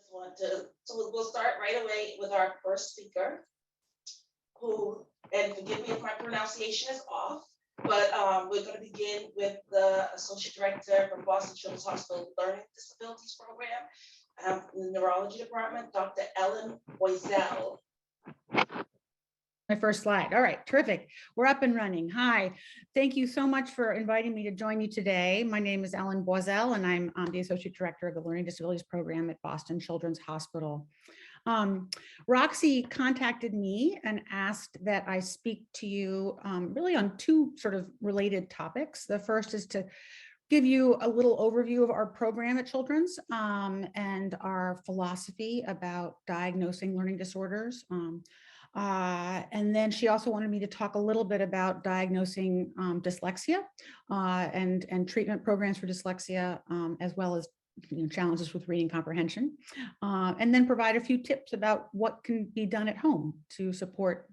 So we'll start right away with our first speaker, who, and forgive me if my pronunciation is off, but we're going to begin with the Associate Director from Boston Children's Hospital Learning Disabilities Program, in the Neurology Department, Dr. Ellen Boiselle. My first slide. All right, terrific. We're up and running. Hi, thank you so much for inviting me to join you today. My name is Ellen Boiselle, and I'm the Associate Director of the Learning Disabilities Program at Boston Children's Hospital. Roxy contacted me and asked that I speak to you really on two sort of related topics. The first is to give you a little overview of our program at Children's and our philosophy about diagnosing learning disorders. And then she also wanted me to talk a little bit about diagnosing dyslexia and treatment programs for dyslexia, as well as challenges with reading comprehension, and then provide a few tips about what can be done at home to support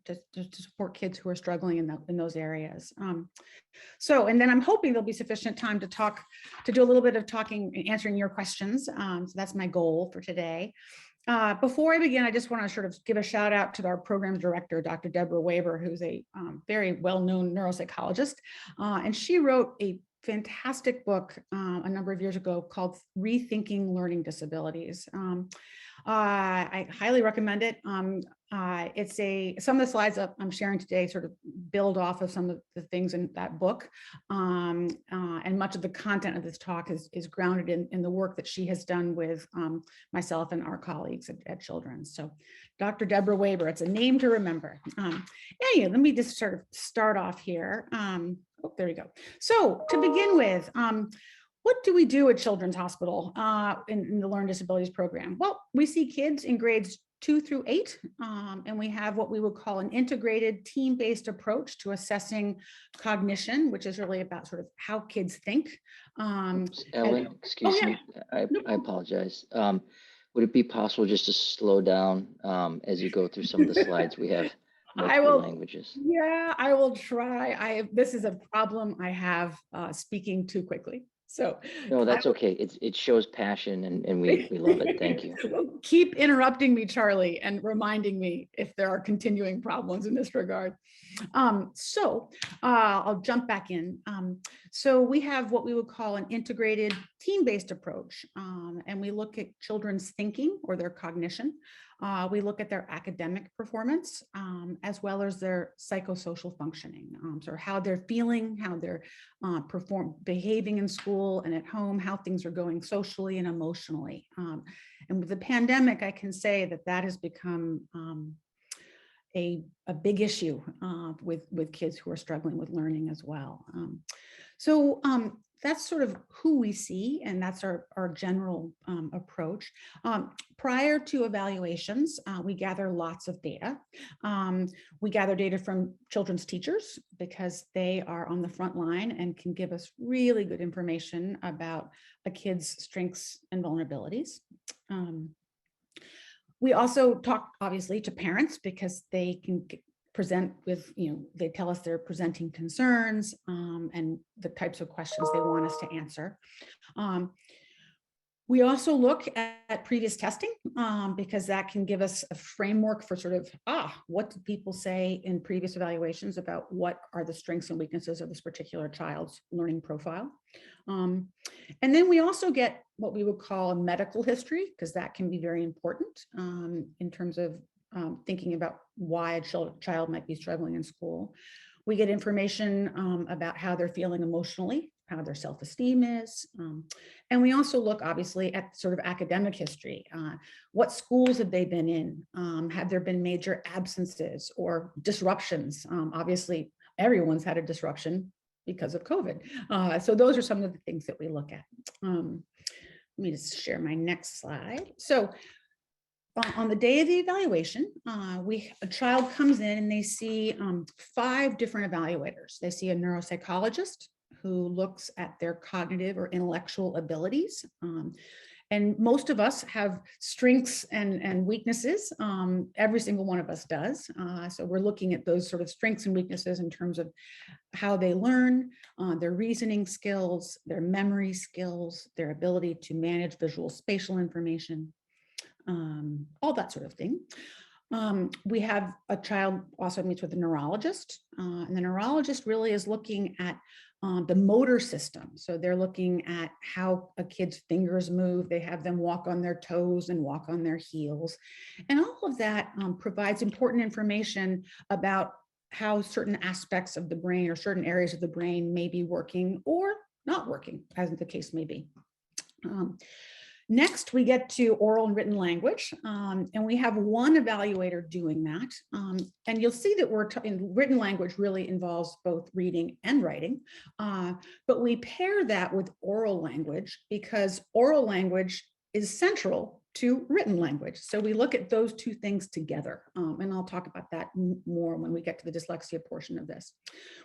kids who are struggling in those areas. And then I'm hoping there'll be sufficient time to do a little bit of talking and answering your questions. So that's my goal for today. Before I begin, I just want to sort of give a shout out to our program director, Dr. Deborah Weber, who's a very well-known neuropsychologist, and she wrote a fantastic book a number of years ago called Rethinking Learning Disabilities. I highly recommend it. Some of the slides that I'm sharing today sort of build off of some of the things in that book. And much of the content of this talk is grounded in the work that she has done with myself and our colleagues at Children's. So Dr. Deborah Weber, it's a name to remember. Anyway, let me just sort of start off here. There we go. So to begin with, what do we do at Children's Hospital in the Learning Disabilities Program? Well, we see kids in grades 2 through 8, and we have what we would call an integrated team-based approach to assessing cognition, which is really about sort of how kids think. Ellen, excuse me, I apologize. Would it be possible just to slow down as you go through some of the slides? We have multiple languages. Yeah, I will try. This is a problem I have speaking too quickly. So no, that's okay. It shows passion and we love it. Thank you. Keep interrupting me, Charlie, and reminding me if there are continuing problems in this regard. I'll jump back in. So we have what we would call an integrated team-based approach, and we look at children's thinking or their cognition. We look at their academic performance, as well as their psychosocial functioning, so how they're feeling, how they're behaving in school and at home, how things are going socially and emotionally. And with the pandemic, I can say that has become a big issue with kids who are struggling with learning as well. That's sort of who we see, and that's our general approach. Prior to evaluations, we gather lots of data. We gather data from children's teachers because they are on the front line and can give us really good information about a kid's strengths and vulnerabilities. We also talk, obviously, to parents because they can present with, they tell us they're presenting concerns and the types of questions they want us to answer. We also look at previous testing because that can give us a framework for sort of, what did people say in previous evaluations about what are the strengths and weaknesses of this particular child's learning profile. And then we also get what we would call a medical history, because that can be very important in terms of thinking about why a child might be struggling in school. We get information about how they're feeling emotionally, how their self-esteem is. And we also look, obviously, at sort of academic history. What schools have they been in? Have there been major absences or disruptions? Obviously, everyone's had a disruption because of COVID. So those are some of the things that we look at. Let me just share my next slide. So on the day of the evaluation, a child comes in and they see 5 different evaluators. They see a neuropsychologist who looks at their cognitive or intellectual abilities. And most of us have strengths and weaknesses. Every single one of us does. So we're looking at those sort of strengths and weaknesses in terms of how they learn, their reasoning skills, their memory skills, their ability to manage visual spatial information. all that sort of thing. We have a child also meets with a neurologist, and the neurologist really is looking at the motor system. So they're looking at how a kid's fingers move. They have them walk on their toes and walk on their heels. And all of that provides important information about how certain aspects of the brain or certain areas of the brain may be working or not working, as the case may be. Next, we get to oral and written language, and we have one evaluator doing that. And you'll see that in written language really involves both reading and writing, but we pair that with oral language because oral language is central to written language. So we look at those two things together, and I'll talk about that more when we get to the dyslexia portion of this.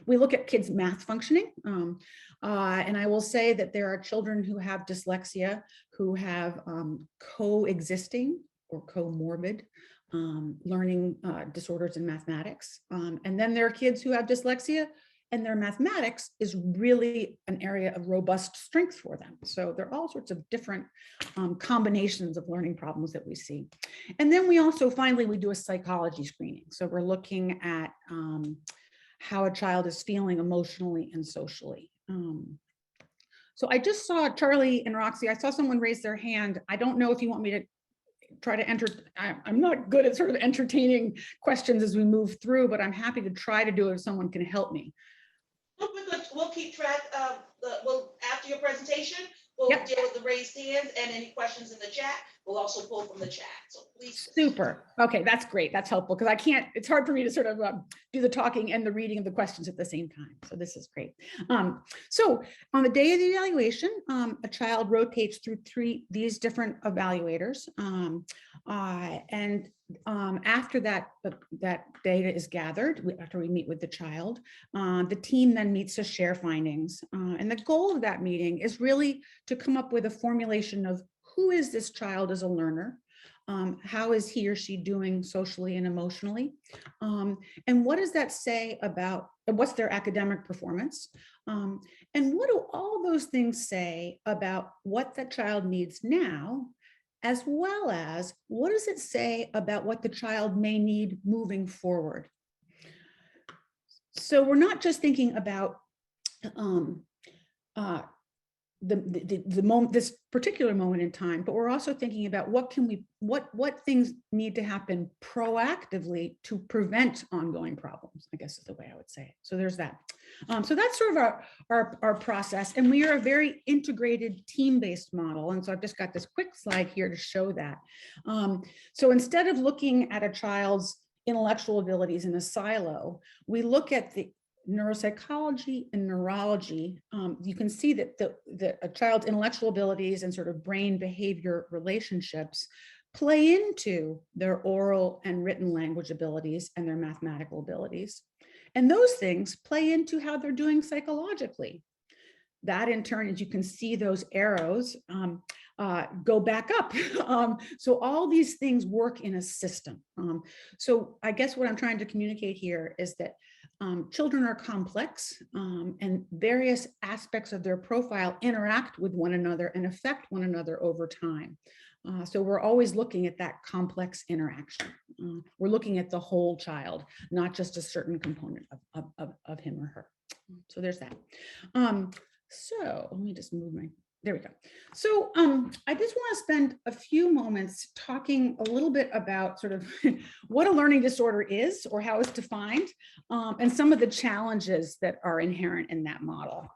We look at kids' math functioning, and I will say that there are children who have dyslexia who have coexisting or comorbid learning disorders in mathematics. And then there are kids who have dyslexia and their mathematics is really an area of robust strength for them. So there are all sorts of different combinations of learning problems that we see. And then we also finally, we do a psychology screening. So we're looking at how a child is feeling emotionally and socially. So I just saw Charlie and Roxy, I saw someone raise their hand. I don't know if you want me to try to enter, I'm not good at sort of entertaining questions as we move through, but I'm happy to try to do it if someone can help me. We'll keep track of after your presentation, we'll deal with the raised hands and any questions in the chat. We'll also pull from the chat. So please. Super. Okay, that's great. That's helpful because it's hard for me to sort of do the talking and the reading of the questions at the same time. So this is great. So on the day of the evaluation, a child rotates through these different evaluators. After that data is gathered, after we meet with the child, the team then meets to share findings. And the goal of that meeting is really to come up with a formulation of who is this child as a learner? How is he or she doing socially and emotionally? And what does that say about what's their academic performance? And what do all those things say about what the child needs now, as well as what does it say about what the child may need moving forward? So we're not just thinking about the moment, this particular moment in time, but we're also thinking about what things need to happen proactively to prevent ongoing problems, I guess is the way I would say it. So there's that. So that's sort of our process, and we are a very integrated team-based model. And so I've just got this quick slide here to show that. So instead of looking at a child's intellectual abilities in a silo, we look at the neuropsychology and neurology. You can see that a child's intellectual abilities and sort of brain behavior relationships play into their oral and written language abilities and their mathematical abilities. And those things play into how they're doing psychologically. That in turn, as you can see those arrows go back up. So all these things work in a system. So I guess what I'm trying to communicate here is that children are complex and various aspects of their profile interact with one another and affect one another over time. So we're always looking at that complex interaction. We're looking at the whole child, not just a certain component of him or her. So there's that. So let me just move there we go. So I just want to spend a few moments talking a little bit about sort of what a learning disorder is or how it's defined and some of the challenges that are inherent in that model.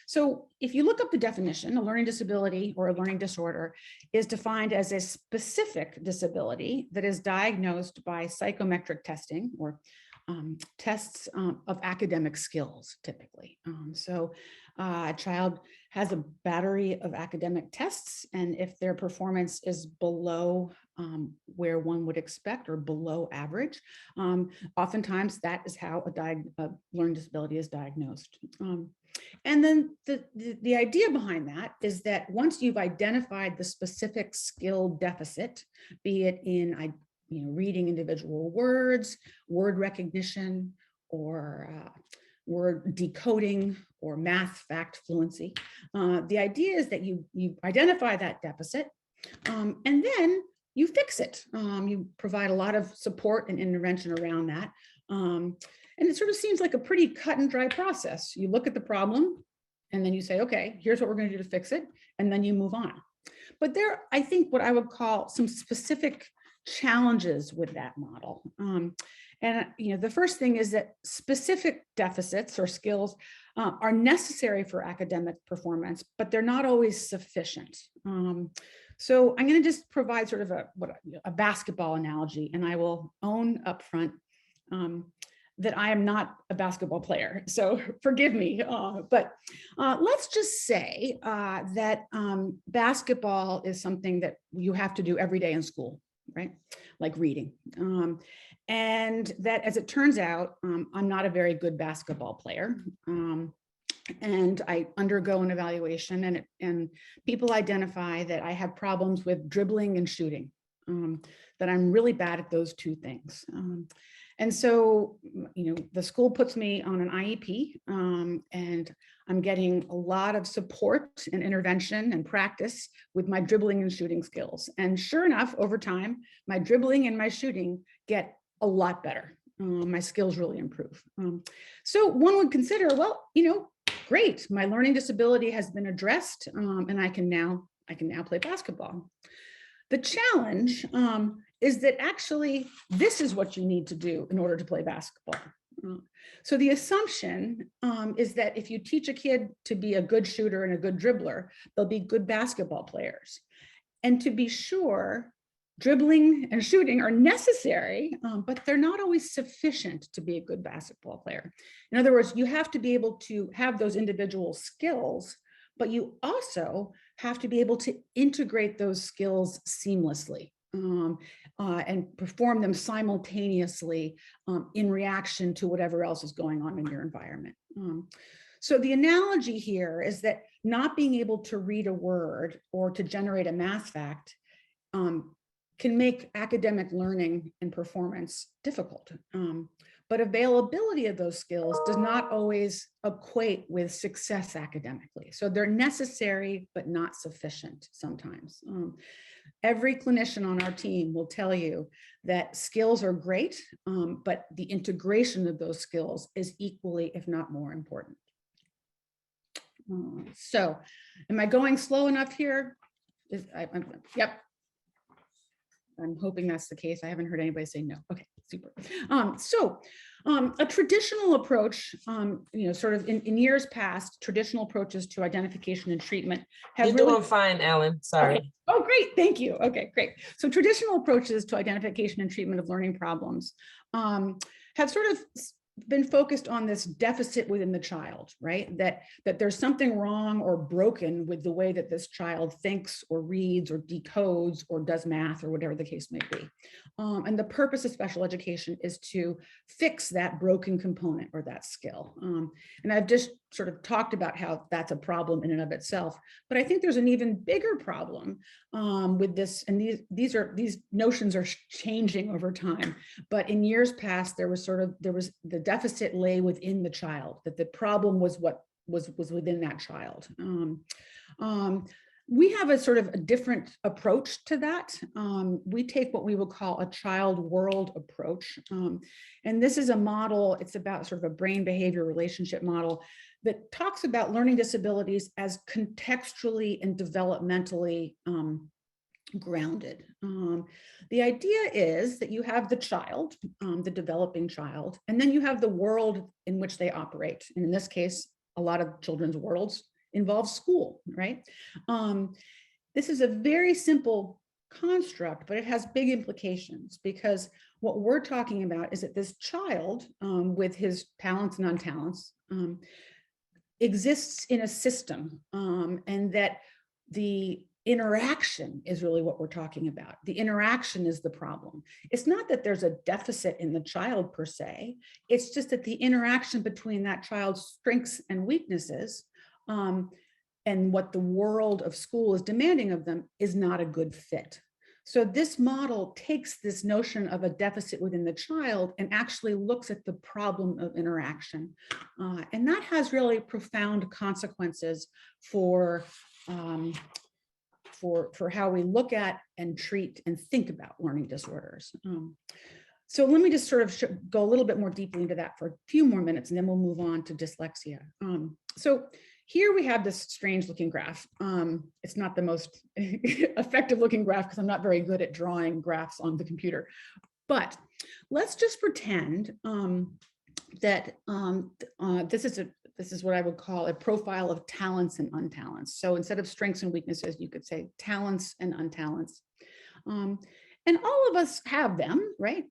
So if you look up the definition, a learning disability or a learning disorder is defined as a specific disability that is diagnosed by psychometric testing or tests of academic skills, typically. So a child has a battery of academic tests, and if their performance is below where one would expect or below average, oftentimes that is how a learning disability is diagnosed. And then the idea behind that is that once you've identified the specific skill deficit, be it in reading individual words, word recognition, or word decoding, or math fact fluency. The idea is that you identify that deficit, and then you fix it. You provide a lot of support and intervention around that. And it sort of seems like a pretty cut and dry process. You look at the problem and then you say, okay, here's what we're going to do to fix it. And then you move on. But there, I think what I would call some specific challenges with that model. And the first thing is that specific deficits or skills are necessary for academic performance, but they're not always sufficient. So I'm going to just provide sort of a basketball analogy, and I will own up front that I am not a basketball player, so forgive me. But let's just say that basketball is something that you have to do every day in school, right? Like reading. And that, as it turns out, I'm not a very good basketball player. And I undergo an evaluation, and people identify that I have problems with dribbling and shooting, that I'm really bad at those two things. And so, the school puts me on an IEP, and I'm getting a lot of support and intervention and practice with my dribbling and shooting skills. And sure enough, over time, my dribbling and my shooting get a lot better. My skills really improve. So one would consider, well, great, my learning disability has been addressed, and I can now play basketball. The challenge is that actually this is what you need to do in order to play basketball. So the assumption is that if you teach a kid to be a good shooter and a good dribbler, they'll be good basketball players. And to be sure, dribbling and shooting are necessary, but they're not always sufficient to be a good basketball player. In other words, you have to be able to have those individual skills, but you also have to be able to integrate those skills seamlessly and perform them simultaneously in reaction to whatever else is going on in your environment. So the analogy here is that not being able to read a word or to generate a math fact can make academic learning and performance difficult. But availability of those skills does not always equate with success academically. So they're necessary, but not sufficient sometimes. Every clinician on our team will tell you that skills are great, but the integration of those skills is equally, if not more important. So am I going slow enough here? Yep. I'm hoping that's the case. I haven't heard anybody say no. Okay, super. A traditional approach, sort of in years past, traditional approaches to identification and treatment have You're doing fine, Ellen. Sorry. Okay. Oh, great. Thank you. Okay, great. So traditional approaches to identification and treatment of learning problems have sort of been focused on this deficit within the child, right? That there's something wrong or broken with the way that this child thinks or reads or decodes or does math or whatever the case may be. And the purpose of special education is to fix that broken component or that skill. And I've just sort of talked about how that's a problem in and of itself, but I think there's an even bigger problem with this, and these notions are changing over time. But in years past, there was the deficit lay within the child, that the problem was what was within that child. We have a sort of a different approach to that. We take what we would call a child world approach. And this is a model, it's about sort of a brain behavior relationship model that talks about learning disabilities as contextually and developmentally grounded. The idea is that you have the child, the developing child, and then you have the world in which they operate. And in this case, a lot of children's worlds involve school, right? This is a very simple construct, but it has big implications, because what we're talking about is that this child with his talents and untalents exists in a system, and that the interaction is really what we're talking about. The interaction is the problem. It's not that there's a deficit in the child per se, it's just that the interaction between that child's strengths and weaknesses and what the world of school is demanding of them is not a good fit. So this model takes this notion of a deficit within the child and actually looks at the problem of interaction. And that has really profound consequences for for how we look at and treat and think about learning disorders. So let me just sort of go a little bit more deeply into that for a few more minutes, and then we'll move on to dyslexia. So here we have this strange looking graph. It's not the most effective looking graph because I'm not very good at drawing graphs on the computer. But let's just pretend that this is what I would call a profile of talents and untalents. So instead of strengths and weaknesses, you could say talents and untalents. And all of us have them, right?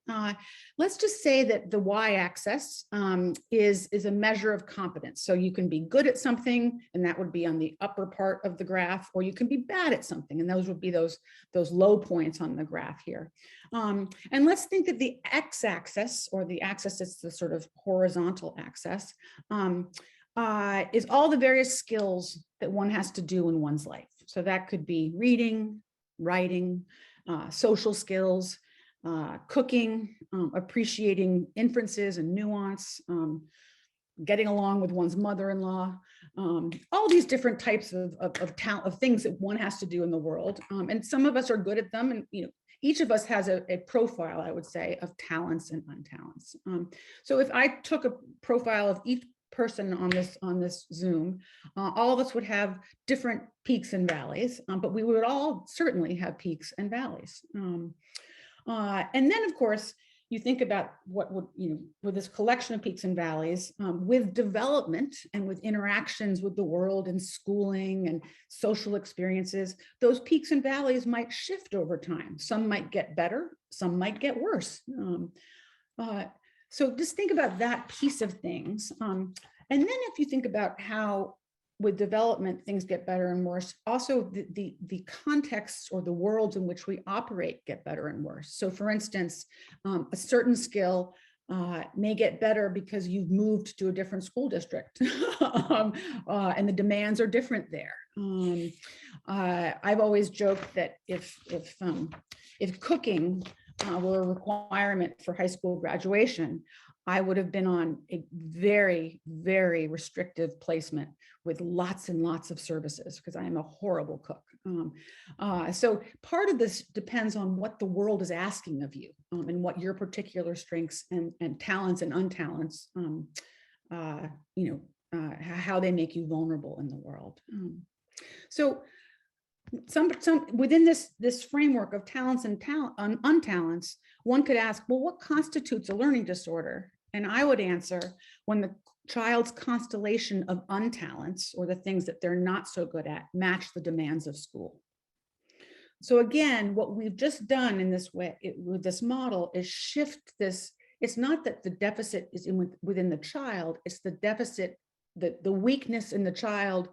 Let's just say that the y-axis is a measure of competence. So you can be good at something, and that would be on the upper part of the graph, or you can be bad at something, and those would be those low points on the graph here. And let's think that the x-axis, or the axis that's the sort of horizontal axis, is all the various skills that one has to do in one's life. So that could be reading, writing, social skills, cooking, appreciating inferences and nuance, getting along with one's mother-in-law, all these different types of things that one has to do in the world. And some of us are good at them, and each of us has a profile, I would say, of talents and untalents. So if I took a profile of each person on this Zoom, all of us would have different peaks and valleys, but we would all certainly have peaks and valleys. And then, of course, you think about what would, with this collection of peaks and valleys, with development and with interactions with the world and schooling and social experiences, those peaks and valleys might shift over time. Some might get better, some might get worse. So just think about that piece of things. And then if you think about how with development, things get better and worse, also the contexts or the worlds in which we operate get better and worse. So for instance, a certain skill may get better because you've moved to a different school district and the demands are different there. I've always joked that if cooking were a requirement for high school graduation, I would have been on a very, very restrictive placement with lots and lots of services because I am a horrible cook. So part of this depends on what the world is asking of you and what your particular strengths and talents and untalents, how they make you vulnerable in the world. So some within this framework of talents and untalents, one could ask, well, what constitutes a learning disorder? And I would answer, when the child's constellation of untalents, or the things that they're not so good at, match the demands of school. So again, what we've just done in this way with this model is shift this. It's not that the deficit is within the child, it's the deficit, the weakness in the child,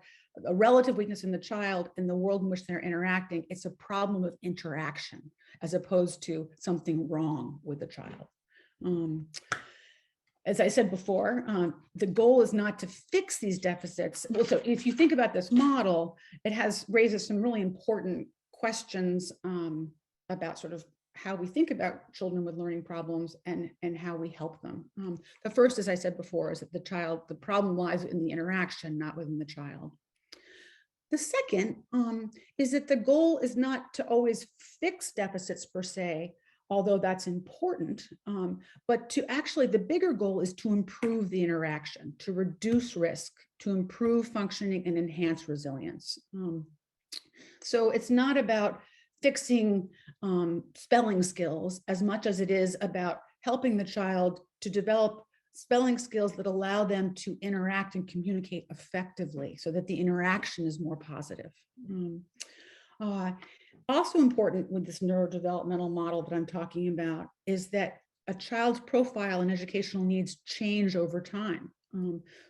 a relative weakness in the child in the world in which they're interacting. It's a problem of interaction as opposed to something wrong with the child. As I said before, the goal is not to fix these deficits. So if you think about this model, it raises some really important questions about sort of how we think about children with learning problems and how we help them. The first, as I said before, is that the problem lies in the interaction, not within the child. The second is that the goal is not to always fix deficits per se, although that's important, but to actually, the bigger goal is to improve the interaction, to reduce risk, to improve functioning and enhance resilience. So it's not about fixing spelling skills as much as it is about helping the child to develop spelling skills that allow them to interact and communicate effectively so that the interaction is more positive. Also important with this neurodevelopmental model that I'm talking about is that a child's profile and educational needs change over time.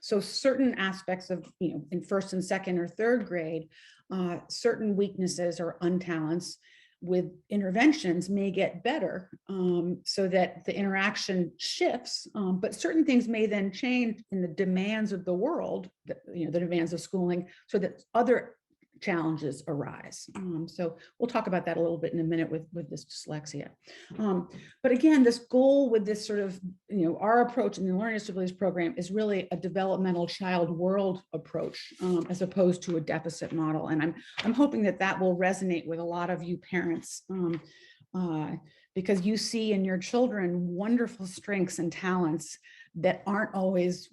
So certain aspects of, in first and second or third grade, certain weaknesses or untalents with interventions may get better so that the interaction shifts, but certain things may then change in the demands of the world, the demands of schooling, so that other challenges arise. So we'll talk about that a little bit in a minute with this dyslexia. But again, this goal with this sort of, our approach in the Learning Disabilities Program is really a developmental child world approach, as opposed to a deficit model. And I'm hoping that that will resonate with a lot of you parents, because you see in your children wonderful strengths and talents that aren't always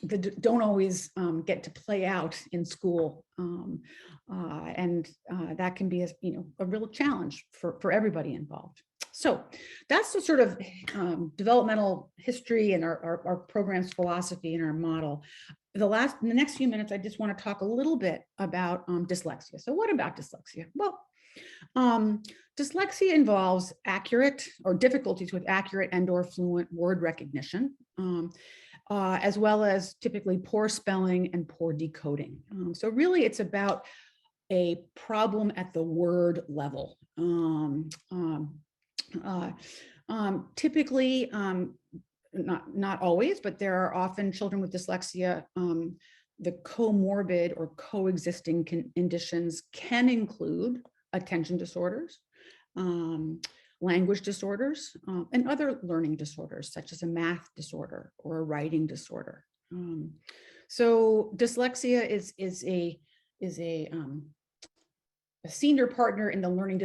that don't always get to play out in school. And that can be a real challenge for everybody involved. So that's the sort of developmental history and our program's philosophy and our model. In the next few minutes, I just want to talk a little bit about dyslexia. So what about dyslexia? Well, dyslexia involves difficulties with accurate and/or fluent word recognition, as well as typically poor spelling and poor decoding. So really, it's about a problem at the word level. Typically, not always, but there are often children with dyslexia. The comorbid or coexisting conditions can include attention disorders, language disorders, and other learning disorders, such as a math disorder or a writing disorder. So dyslexia is a senior partner in the learning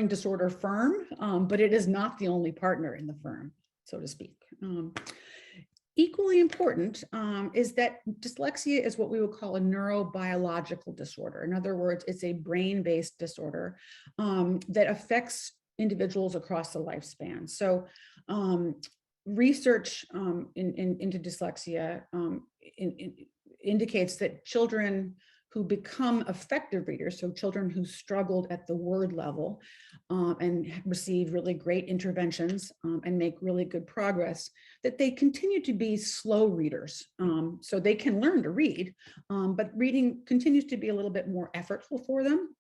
disorder firm, but it is not the only partner in the firm, so to speak. Equally important is that dyslexia is what we would call a neurobiological disorder. In other words, it's a brain-based disorder that affects individuals across the lifespan. So research into dyslexia indicates that children who become effective readers, so children who struggled at the word level and receive really great interventions and make really good progress, that they continue to be slow readers. So they can learn to read, but reading continues to be a little bit more effortful for them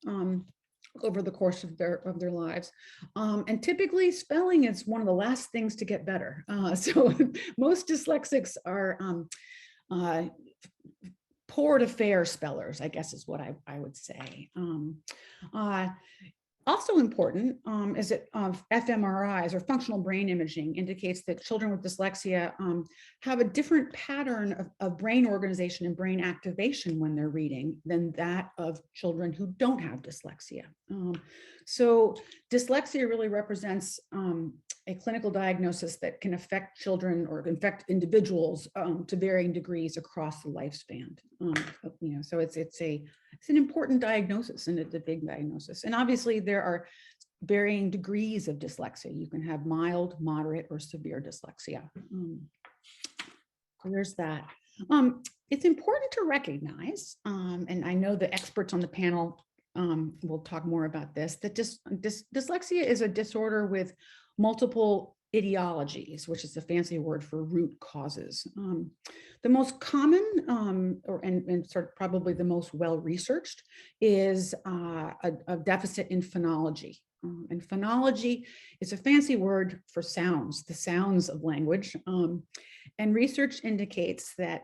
over the course of their lives. And typically spelling is one of the last things to get better. So most dyslexics are poor to fair spellers, I guess is what I would say. Also important is that fMRIs or functional brain imaging indicates that children with dyslexia have a different pattern of brain organization and brain activation when they're reading than that of children who don't have dyslexia. So dyslexia really represents a clinical diagnosis that can affect children or infect individuals to varying degrees across the lifespan. So it's an important diagnosis, and it's a big diagnosis. And obviously there are varying degrees of dyslexia. You can have mild, moderate, or severe dyslexia. So there's that. It's important to recognize, and I know the experts on the panel will talk more about this, that dyslexia is a disorder with multiple etiologies, which is a fancy word for root causes. The most common, and sort of probably the most well-researched, is a deficit in phonology. And phonology is a fancy word for sounds, the sounds of language. And research indicates that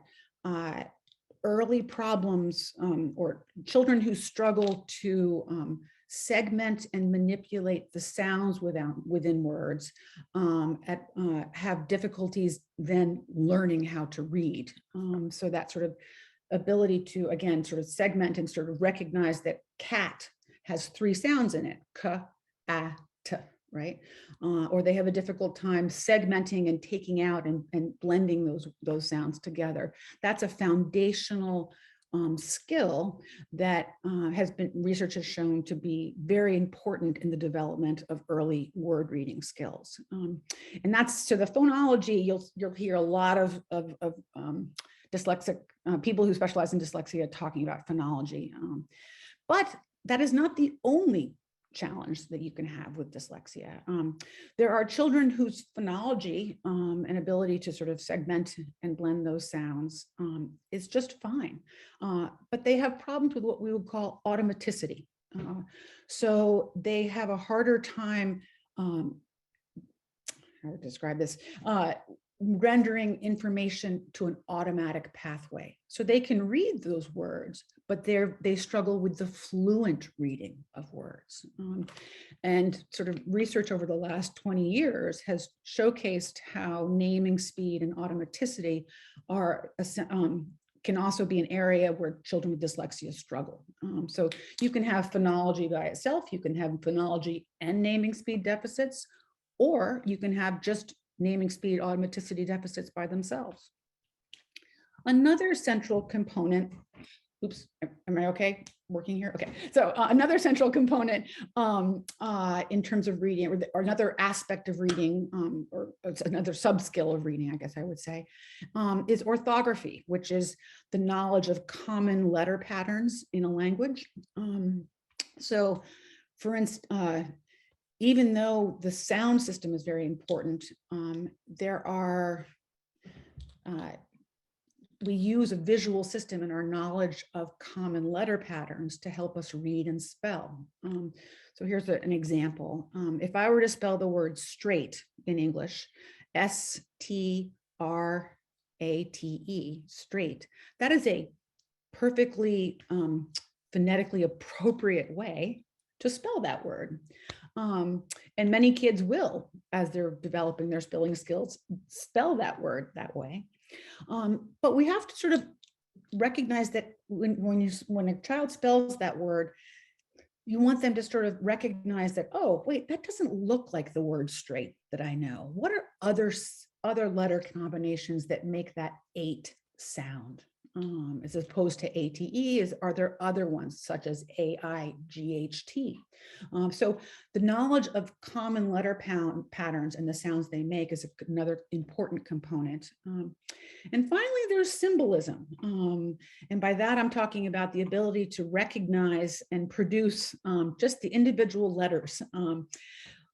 early problems or children who struggle to segment and manipulate the sounds within words have difficulties then learning how to read. So that sort of ability to, again, sort of segment and sort of recognize that cat has 3 sounds in it, k, a, t, right? Or they have a difficult time segmenting and taking out and blending those sounds together. That's a foundational skill that research has shown to be very important in the development of early word reading skills. And that's, so the phonology, you'll hear a lot of dyslexic people who specialize in dyslexia talking about phonology. But that is not the only challenge that you can have with dyslexia. There are children whose phonology and ability to sort of segment and blend those sounds is just fine, but they have problems with what we would call automaticity. So they have a harder time, how to describe this, rendering information to an automatic pathway. So they can read those words, but they struggle with the fluent reading of words. And sort of research over the last 20 years has showcased how naming speed and automaticity are can also be an area where children with dyslexia struggle. So you can have phonology by itself, you can have phonology and naming speed deficits, or you can have just naming speed automaticity deficits by themselves. Another central component, oops, am I okay working here? Okay, so another central component in terms of reading, or another aspect of reading, or it's another subskill of reading, I guess I would say, is orthography, which is the knowledge of common letter patterns in a language. So for instance, even though the sound system is very important, there are we use a visual system in our knowledge of common letter patterns to help us read and spell. So here's an example. If I were to spell the word straight in English, S-T-R-A-T-E, straight, that is a perfectly phonetically appropriate way to spell that word. And many kids will, as they're developing their spelling skills, spell that word that way. But we have to sort of recognize that when a child spells that word, you want them to sort of recognize that, oh, wait, that doesn't look like the word straight that I know. What are other letter combinations that make that 8 sound? As opposed to ATE, are there other ones such as AIGHT? So the knowledge of common letter patterns and the sounds they make is another important component. And finally, there's symbolism. And by that, I'm talking about the ability to recognize and produce just the individual letters.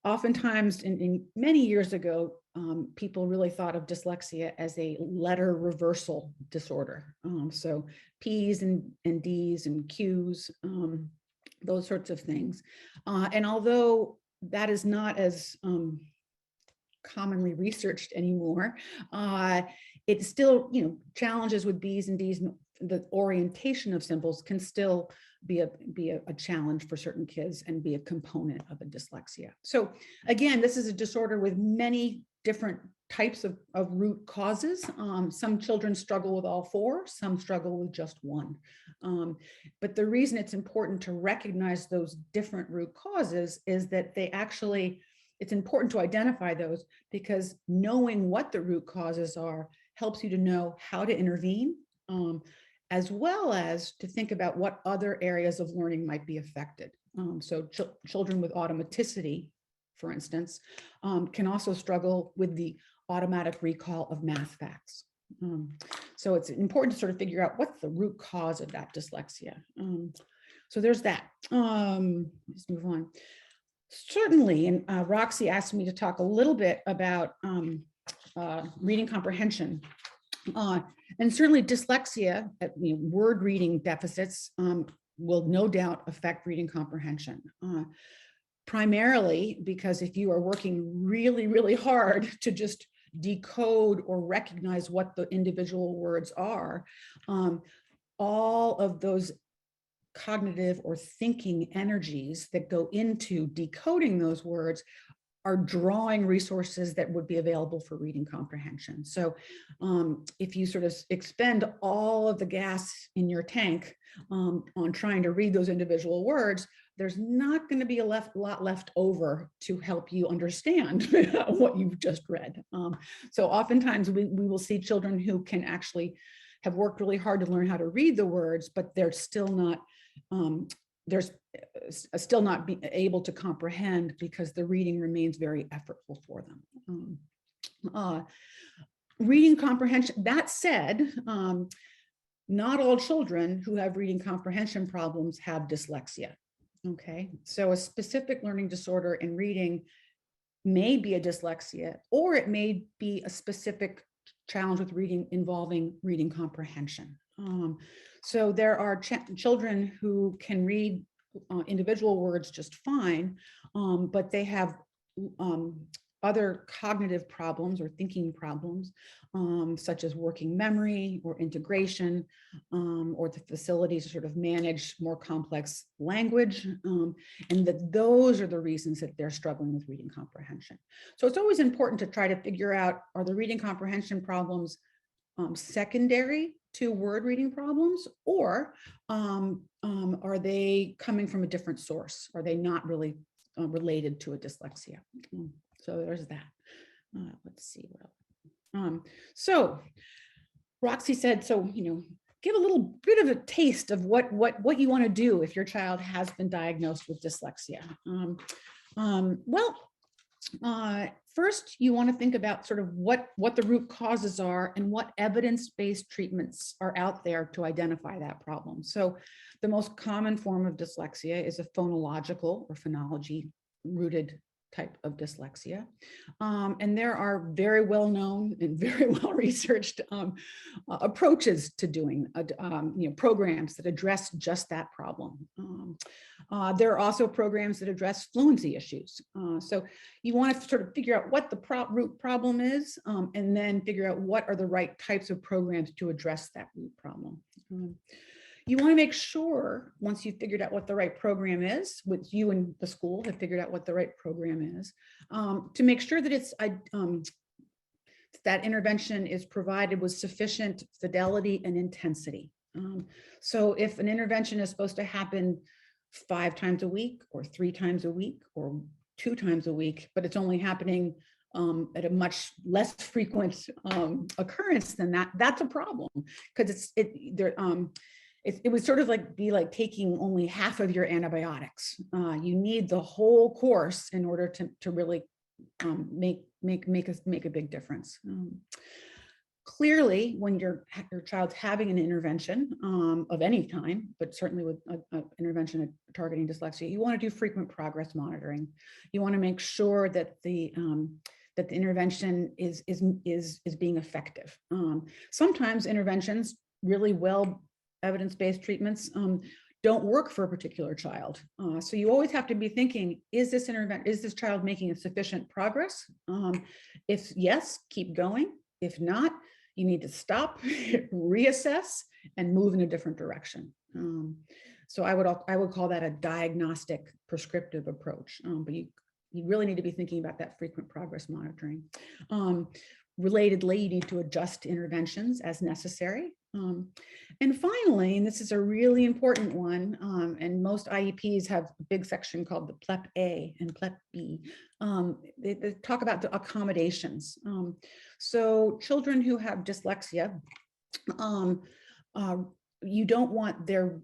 Oftentimes, in many years ago, people really thought of dyslexia as a letter reversal disorder. So P's and D's and Q's, those sorts of things. And although that is not as commonly researched anymore, it still, challenges with B's and D's, the orientation of symbols can still be a challenge for certain kids and be a component of a dyslexia. So again, this is a disorder with many different types of root causes. Some children struggle with all 4, some struggle with just 1. But the reason it's important to recognize those different root causes is that it's important to identify those, because knowing what the root causes are helps you to know how to intervene, as well as to think about what other areas of learning might be affected. So children with automaticity, for instance, can also struggle with the automatic recall of math facts. So it's important to sort of figure out what's the root cause of that dyslexia. So there's that. Let's move on. Certainly, and Roxy asked me to talk a little bit about reading comprehension. And certainly dyslexia, word reading deficits will no doubt affect reading comprehension. Primarily because if you are working really, really hard to just decode or recognize what the individual words are, all of those cognitive or thinking energies that go into decoding those words are drawing resources that would be available for reading comprehension. So if you sort of expend all of the gas in your tank on trying to read those individual words, there's not going to be a lot left over to help you understand what you've just read. So oftentimes we will see children who can actually have worked really hard to learn how to read the words, but they're still not be able to comprehend because the reading remains very effortful for them. Reading comprehension, that said, not all children who have reading comprehension problems have dyslexia. Okay, so a specific learning disorder in reading may be a dyslexia, or it may be a specific challenge with reading involving reading comprehension. So there are children who can read individual words just fine, but they have other cognitive problems or thinking problems, such as working memory or integration, or the facility to sort of manage more complex language, and that those are the reasons that they're struggling with reading comprehension. So it's always important to try to figure out, are the reading comprehension problems secondary to word reading problems, or are they coming from a different source? Are they not really related to a dyslexia? So there's that. Let's see what else. So Roxy said, so, you know, give a little bit of a taste of what you want to do if your child has been diagnosed with dyslexia. First, you want to think about sort of what the root causes are and what evidence-based treatments are out there to identify that problem. So the most common form of dyslexia is a phonological or phonology rooted type of dyslexia. And there are very well-known and very well-researched approaches to doing programs that address just that problem. There are also programs that address fluency issues. So you want to sort of figure out what the root problem is, and then figure out what are the right types of programs to address that root problem. You want to make sure, once you've figured out what the right program is, with you and the school have figured out what the right program is, to make sure that it's that intervention is provided with sufficient fidelity and intensity. So if an intervention is supposed to happen 5 times a week, or 3 times a week, or 2 times a week, but it's only happening at a much less frequent occurrence than that, that's a problem, because it would sort of be like taking only half of your antibiotics. You need the whole course in order to really make a big difference. Clearly, when your child's having an intervention of any kind, but certainly with an intervention targeting dyslexia, you want to do frequent progress monitoring. You want to make sure that the intervention is being effective. Sometimes interventions, really well evidence-based treatments, don't work for a particular child. So you always have to be thinking, is this child making a sufficient progress? If yes, keep going. If not, you need to stop, reassess, and move in a different direction. So I would call that a diagnostic prescriptive approach, but you really need to be thinking about that frequent progress monitoring. Relatedly, you need to adjust interventions as necessary. And finally, and this is a really important one, and most IEPs have a big section called the PLEP A and PLEP B. They talk about the accommodations. So children who have dyslexia, you don't want their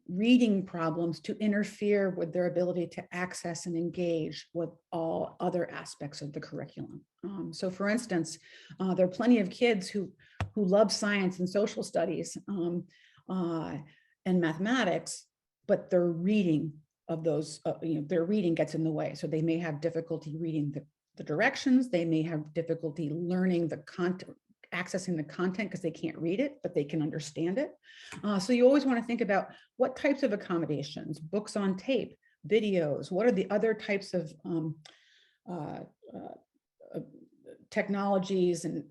reading problems to interfere with their ability to access and engage with all other aspects of the curriculum. So for instance, there are plenty of kids who love science and social studies and mathematics, but their reading of those, their reading gets in the way. So they may have difficulty reading the directions, they may have difficulty learning the content, accessing the content because they can't read it, but they can understand it. So you always want to think about what types of accommodations, books on tape, videos, what are the other types of technologies and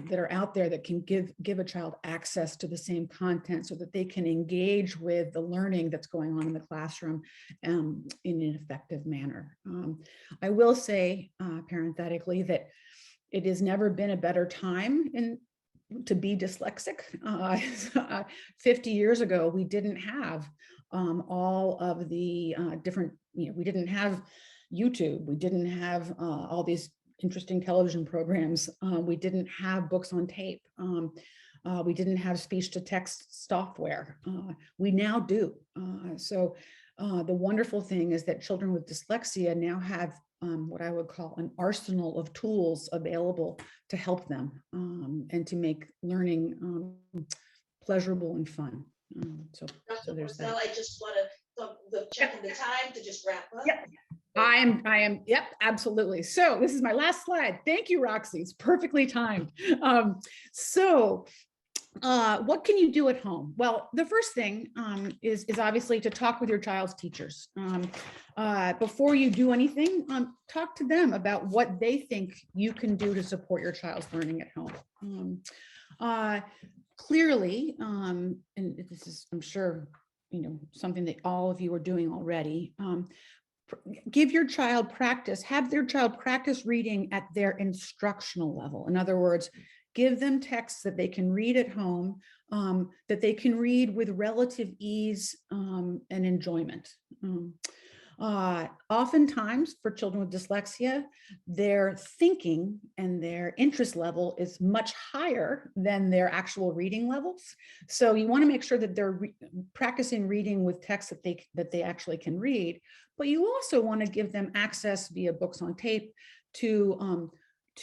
that are out there that can give a child access to the same content so that they can engage with the learning that's going on in the classroom in an effective manner. I will say parenthetically that it has never been a better time to be dyslexic. 50 years ago, we didn't have all of the different, we didn't have YouTube, we didn't have all these interesting television programs, we didn't have books on tape, we didn't have speech-to-text software. We now do. So the wonderful thing is that children with dyslexia now have what I would call an arsenal of tools available to help them and to make learning pleasurable and fun. So there's that. I just want to check in the time to just wrap up. Yep. I am, yep, absolutely. So this is my last slide. Thank you, Roxy. It's perfectly timed. What can you do at home? Well, the first thing is obviously to talk with your child's teachers. Before you do anything, talk to them about what they think you can do to support your child's learning at home. Clearly, and this is, I'm sure, something that all of you are doing already. Give your child practice, have their child practice reading at their instructional level. In other words, give them texts that they can read at home, that they can read with relative ease and enjoyment. Oftentimes for children with dyslexia, their thinking and their interest level is much higher than their actual reading levels. So you want to make sure that they're practicing reading with texts that they actually can read, but you also want to give them access via books on tape to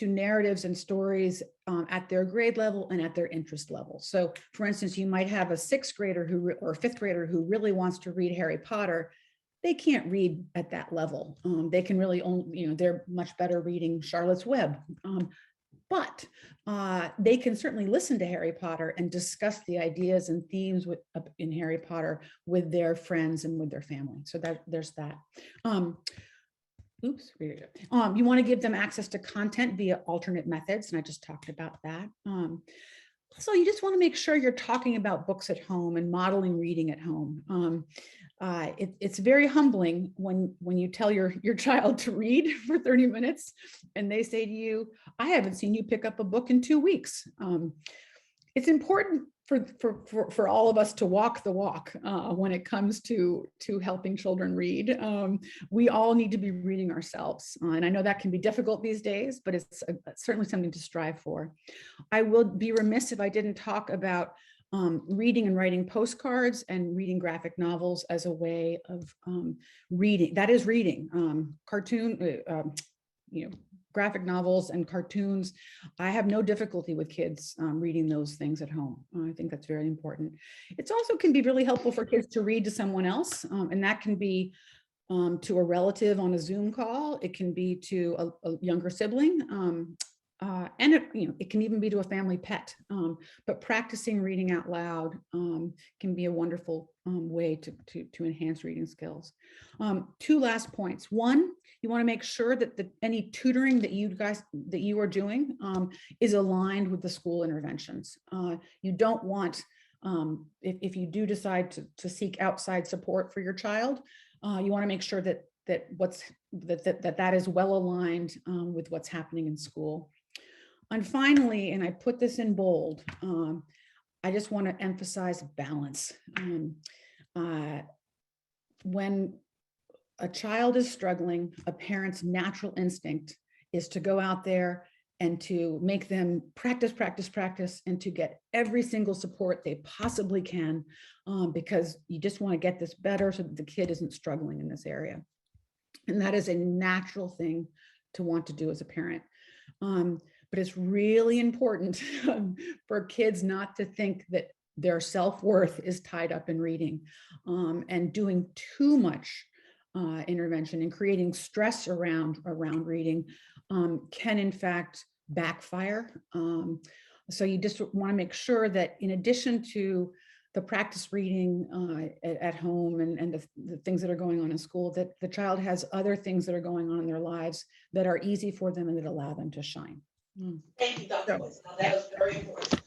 narratives and stories at their grade level and at their interest level. So for instance, you might have a sixth grader or fifth grader who really wants to read Harry Potter. They can't read at that level. They can really only, they're much better reading Charlotte's Web. But they can certainly listen to Harry Potter and discuss the ideas and themes in Harry Potter with their friends and with their family. So there's that. You want to give them access to content via alternate methods, and I just talked about that. So you just want to make sure you're talking about books at home and modeling reading at home. It's very humbling when you tell your child to read for 30 minutes and they say to you, I haven't seen you pick up a book in 2 weeks. It's important for all of us to walk the walk when it comes to helping children read. We all need to be reading ourselves. And I know that can be difficult these days, but it's certainly something to strive for. I will be remiss if I didn't talk about reading and writing postcards and reading graphic novels as a way of reading. That is reading. Graphic novels and cartoons. I have no difficulty with kids reading those things at home. I think that's very important. It also can be really helpful for kids to read to someone else, and that can be to a relative on a Zoom call. It can be to a younger sibling, and it can even be to a family pet. But practicing reading out loud can be a wonderful way to enhance reading skills. 2 last points. One, you want to make sure that any tutoring that you are doing is aligned with the school interventions. You don't want, if you do decide to seek outside support for your child, you want to make sure that that is well aligned with what's happening in school. And finally, and I put this in bold, I just want to emphasize balance. When a child is struggling, a parent's natural instinct is to go out there and to make them practice, and to get every single support they possibly can, because you just want to get this better so that the kid isn't struggling in this area. And that is a natural thing to want to do as a parent. But it's really important for kids not to think that their self-worth is tied up in reading, and doing too much intervention and creating stress around reading can in fact backfire. So you just want to make sure that in addition to the practice reading at home and the things that are going on in school, that the child has other things that are going on in their lives that are easy for them and that allow them to shine. Thank you, Dr. Boiselle. That was very important.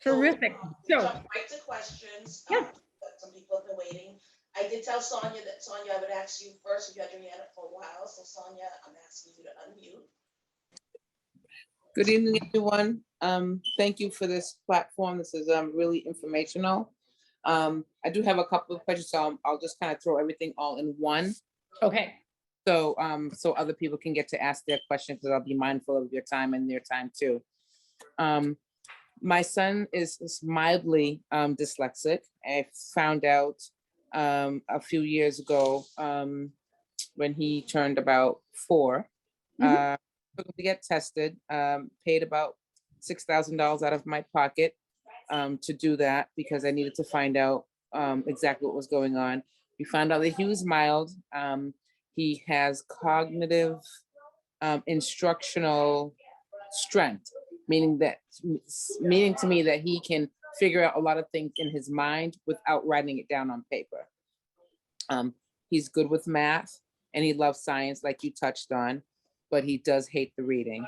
Terrific. So jump right to questions. Yeah. Some people have been waiting. I did tell Sonia that I would ask you first if you had your hand up for a while. So Sonia, I'm asking you to unmute. Good evening, everyone. Thank you for this platform. This is really informational. I do have a couple of questions, so I'll just kind of throw everything all in one. Okay. So so other people can get to ask their questions, because I'll be mindful of your time and their time too. My son is mildly dyslexic. I found out a few years ago when he turned about 4. Took him to get tested, paid about $6,000 out of my pocket to do that, because I needed to find out exactly what was going on. We found out that he was mild. He has cognitive instructional strength, meaning to me that he can figure out a lot of things in his mind without writing it down on paper. He's good with math and he loves science like you touched on, but he does hate the reading.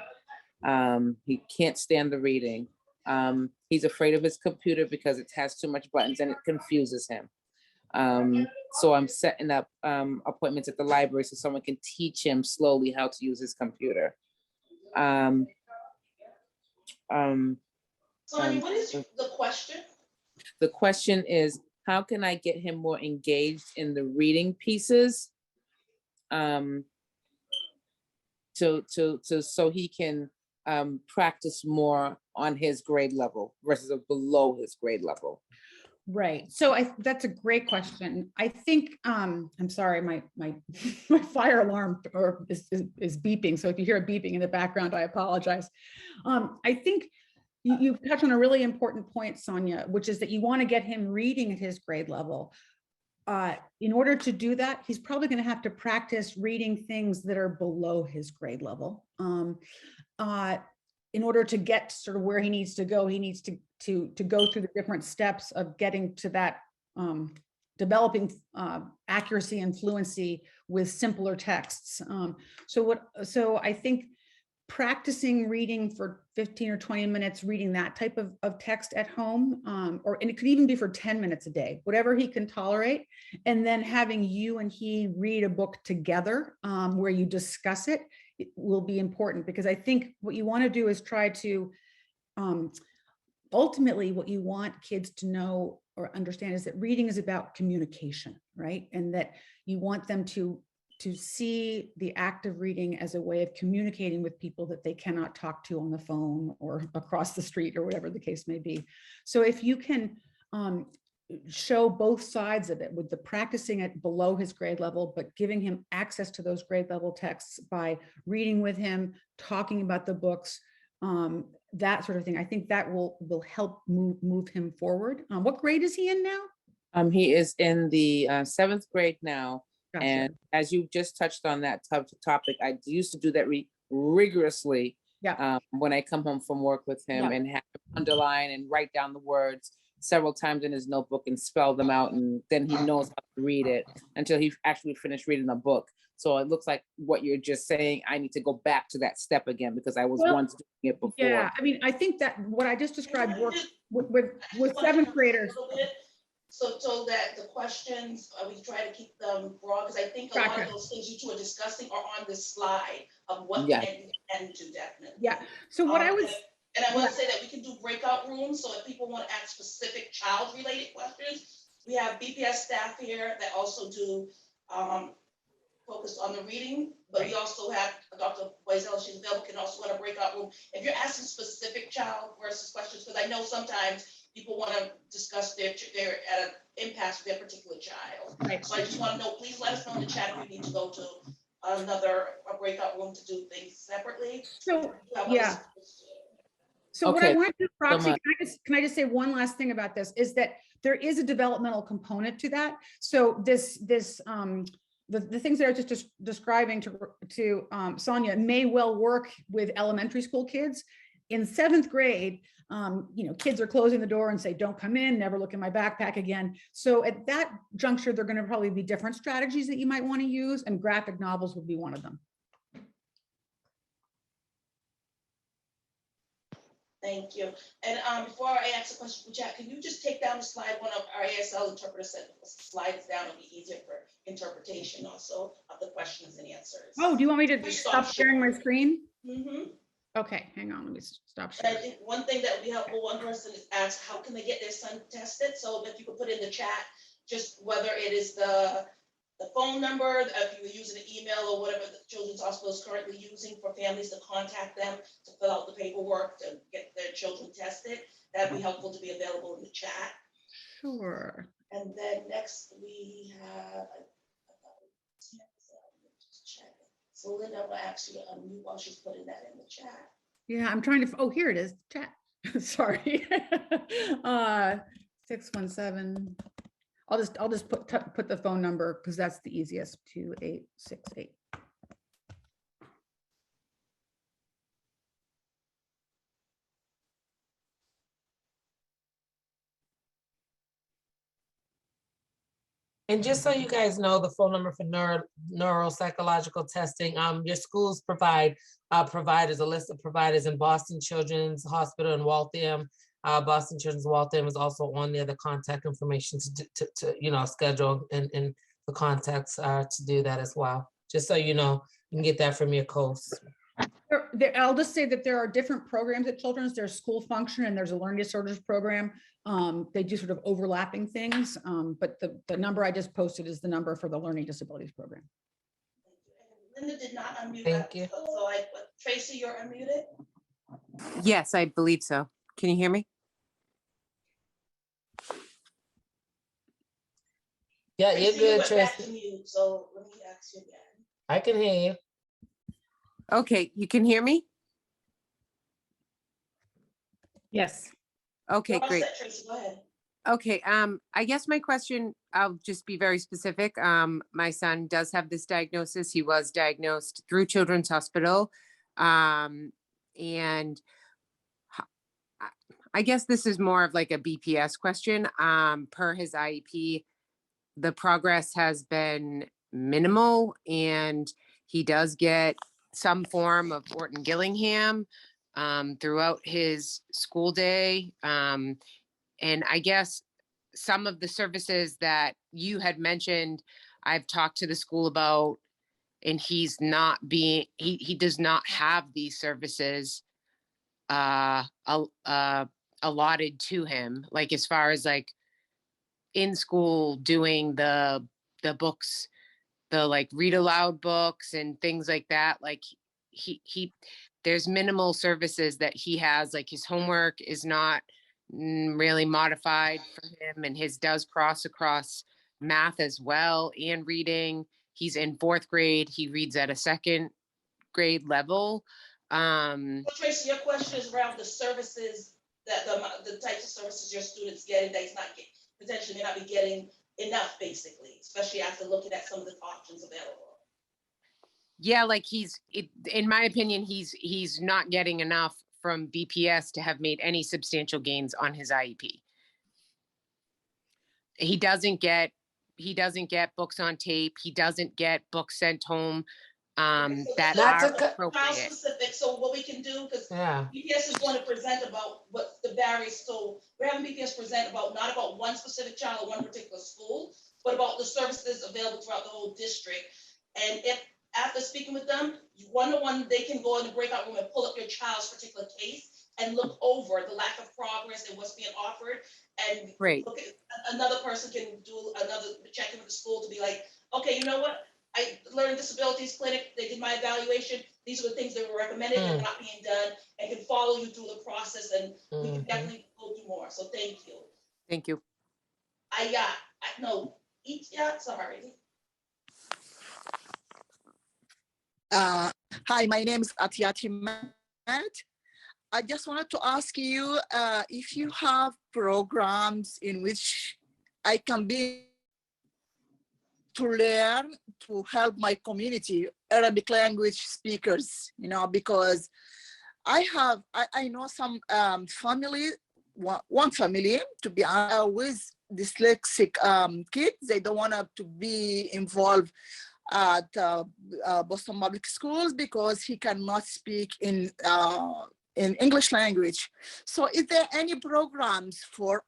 He can't stand the reading. He's afraid of his computer because it has too much buttons and it confuses him. So I'm setting up appointments at the library so someone can teach him slowly how to use his computer. Sonia, what is the question? The question is, how can I get him more engaged in the reading pieces? So he can practice more on his grade level versus below his grade level. Right. So that's a great question. I think, I'm sorry, my fire alarm is beeping. So if you hear a beeping in the background, I apologize. I think you've touched on a really important point, Sonia, which is that you want to get him reading at his grade level. In order to do that, he's probably going to have to practice reading things that are below his grade level. In order to get sort of where he needs to go, he needs to go through the different steps of getting to that, developing accuracy and fluency with simpler texts. So I think practicing reading for 15 or 20 minutes, reading that type of text at home, and it could even be for 10 minutes a day, whatever he can tolerate. And then having you and he read a book together where you discuss it, will be important, because I think what you want to do is try to, ultimately what you want kids to know or understand is that reading is about communication, right? And that you want them to see the act of reading as a way of communicating with people that they cannot talk to on the phone or across the street or whatever the case may be. So if you can show both sides of it, with the practicing at below his grade level, but giving him access to those grade level texts by reading with him, talking about the books, that sort of thing, I think that will help move him forward. What grade is he in now? He is in the 7th grade now. Gotcha. And as you just touched on that topic, I used to do that rigorously. Yeah. When I come home from work with him, and have him underline and write down the words several times in his notebook and spell them out, and then he knows how to read it until he actually finished reading the book. So it looks like what you're just saying, I need to go back to that step again, because I was once doing it before. Yeah, I mean, I think that what I just described works with 7th graders. So that the questions, we try to keep them broad, because I think a lot of those things you two are discussing are on this slide of what can do definitely. Yeah. So what I was, and I want to say that we can do breakout rooms. So if people want to ask specific child-related questions, we have BPS staff here that also do focus on the reading, but we also have Dr. Boiselle, she's available, can also run a breakout room. If you're asking specific child versus questions, because I know sometimes people want to discuss their at an impasse with their particular child. Right. So I just want to know, please let us know in the chat if you need to go to a breakout room to do things separately. So yeah. So what I want to do, Roxy, can I just say one last thing about this, is that there is a developmental component to that. So the things that I was just describing to Sonia may well work with elementary school kids. In 7th grade, kids are closing the door and say, don't come in, never look in my backpack again. So at that juncture, there are going to probably be different strategies that you might want to use, and graphic novels would be one of them. Thank you. And before I ask a question for Jack, can you just take down the slide, one of our ASL interpreter said slides down, it'll be easier for interpretation also of the questions and answers. Oh, do you want me to stop sharing my screen? Mm-hmm. Okay, hang on, let me stop sharing. I think one thing that would be helpful, one person is asked, how can they get their son tested? So if you could put in the chat, just whether it is the phone number, if you're using an email or whatever the Children's Hospital is currently using for families to contact them to fill out the paperwork to get their children tested, that'd be helpful to be available in the chat. Sure. And then next we have, so Linda will actually unmute while she's putting that in the chat. Yeah, I'm trying to, oh, here it is, chat. Sorry. 617. I'll just put the phone number because that's the easiest. 2868. And just so you guys know, the phone number for neuropsychological testing, your schools provide providers, a list of providers in Boston Children's Hospital in Waltham. Boston Children's Waltham is also on there, the contact information to schedule and the contacts to do that as well. Just so you know, you can get that from your coast. I'll just say that there are different programs at Children's. There's school function and there's a learning disorders program. They do sort of overlapping things, but the number I just posted is the number for the learning disabilities program. Linda did not unmute. Thank you. So Tracy, you're unmuted. Yes, I believe so. Can you hear me? Yeah, you're Tracy, good, went back Tracy. to mute, so let me ask you again. I can hear you. Okay, you can hear me? Yes. Okay, You're all great. set, Tracy, go ahead. Okay, I guess my question, I'll just be very specific. My son does have this diagnosis. He was diagnosed through Children's Hospital. And I guess this is more of like a BPS question. Per his IEP, the progress has been minimal and he does get some form of Orton-Gillingham throughout his school day. And I guess some of the services that you had mentioned, I've talked to the school about, and he does not have these services allotted to him, like as far as like in school doing the books, the like read aloud books and things like that. Like he there's minimal services that he has, like his homework is not really modified for him, and his does cross across math as well and reading. He's in 4th grade. He reads at a 2nd grade level. So Tracy, your question is around the services that the types of services your students getting that he's not getting, potentially may not be getting enough, basically, especially after looking at some of the options available. Yeah, like in my opinion, he's not getting enough from BPS to have made any substantial gains on his IEP. He doesn't get books on tape. He doesn't get books sent home that Not are to cut- Child appropriate. specific, so what we can do, because Yeah. BPS is going to present about what the varies, so we're having BPS present about, not about one specific child or one particular school, but about the services available throughout the whole district. And if, after speaking with them, one-on-one, they can go in the breakout room and pull up your child's particular case and look over the lack of progress and what's being offered. And Great. look at, another person can do another check-in with the school to be like, okay, you know what? I learned disabilities clinic, they did my evaluation. These are the things that were recommended and not being done, and can follow you through the process, and we can definitely go do more. So thank you. Thank you. Sorry. Hi, my name is Atiati Matt. I just wanted to ask you if you have programs in which I can be to learn to help my community, Arabic language speakers, because I know some family, one family, to be with dyslexic kids. They don't want to be involved at Boston Public Schools because he cannot speak in English language. So is there any programs for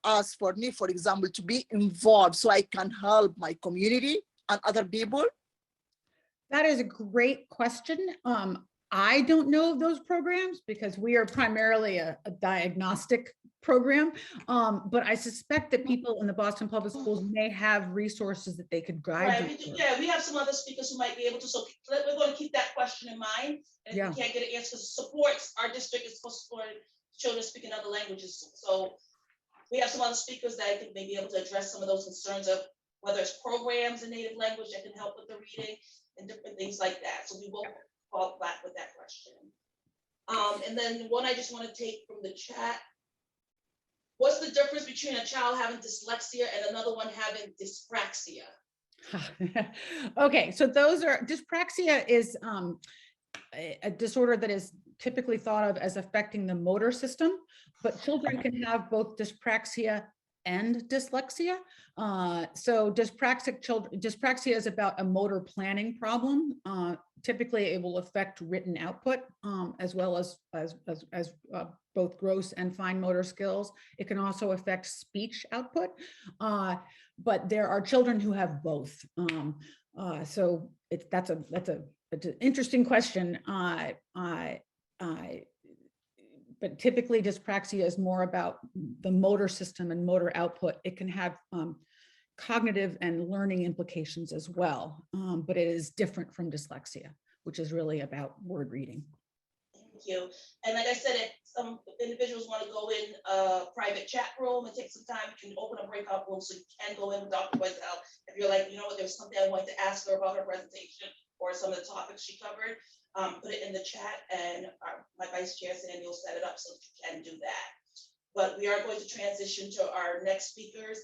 me, for example, to be involved so I can help my community and other people? That is a great question. I don't know of those programs because we are primarily a diagnostic program, but I suspect that people in the Boston Public Schools may have resources that they could guide you. Yeah, we have some other speakers who might be able to, so we're going to keep that question in mind. And if we can't get an answer, because supports, our district is supposed to support children speaking other languages. So we have some other speakers that I think may be able to address some of those concerns of whether it's programs in native language that can help with the reading and different things like that. So we will follow back with that question. And then one I just want to take from the chat. What's the difference between a child having dyslexia and another one having dyspraxia? Okay, so those are, dyspraxia is a disorder that is typically thought of as affecting the motor system, but children can have both dyspraxia and dyslexia. So dyspraxia is about a motor planning problem. Typically, it will affect written output as well as both gross and fine motor skills. It can also affect speech output, but there are children who have both. So that's an interesting question. But typically dyspraxia is more about the motor system and motor output. It can have cognitive and learning implications as well, but it is different from dyslexia, which is really about word reading. Thank you. And like I said, if some individuals want to go in a private chat room and take some time, you can open a breakout room so you can go in with Dr. Boiselle. If you're like, you know what, there's something I wanted to ask her about her presentation or some of the topics she covered, put it in the chat, and my vice chair Sandy will set it up so that you can do that. But we are going to transition to our next speakers,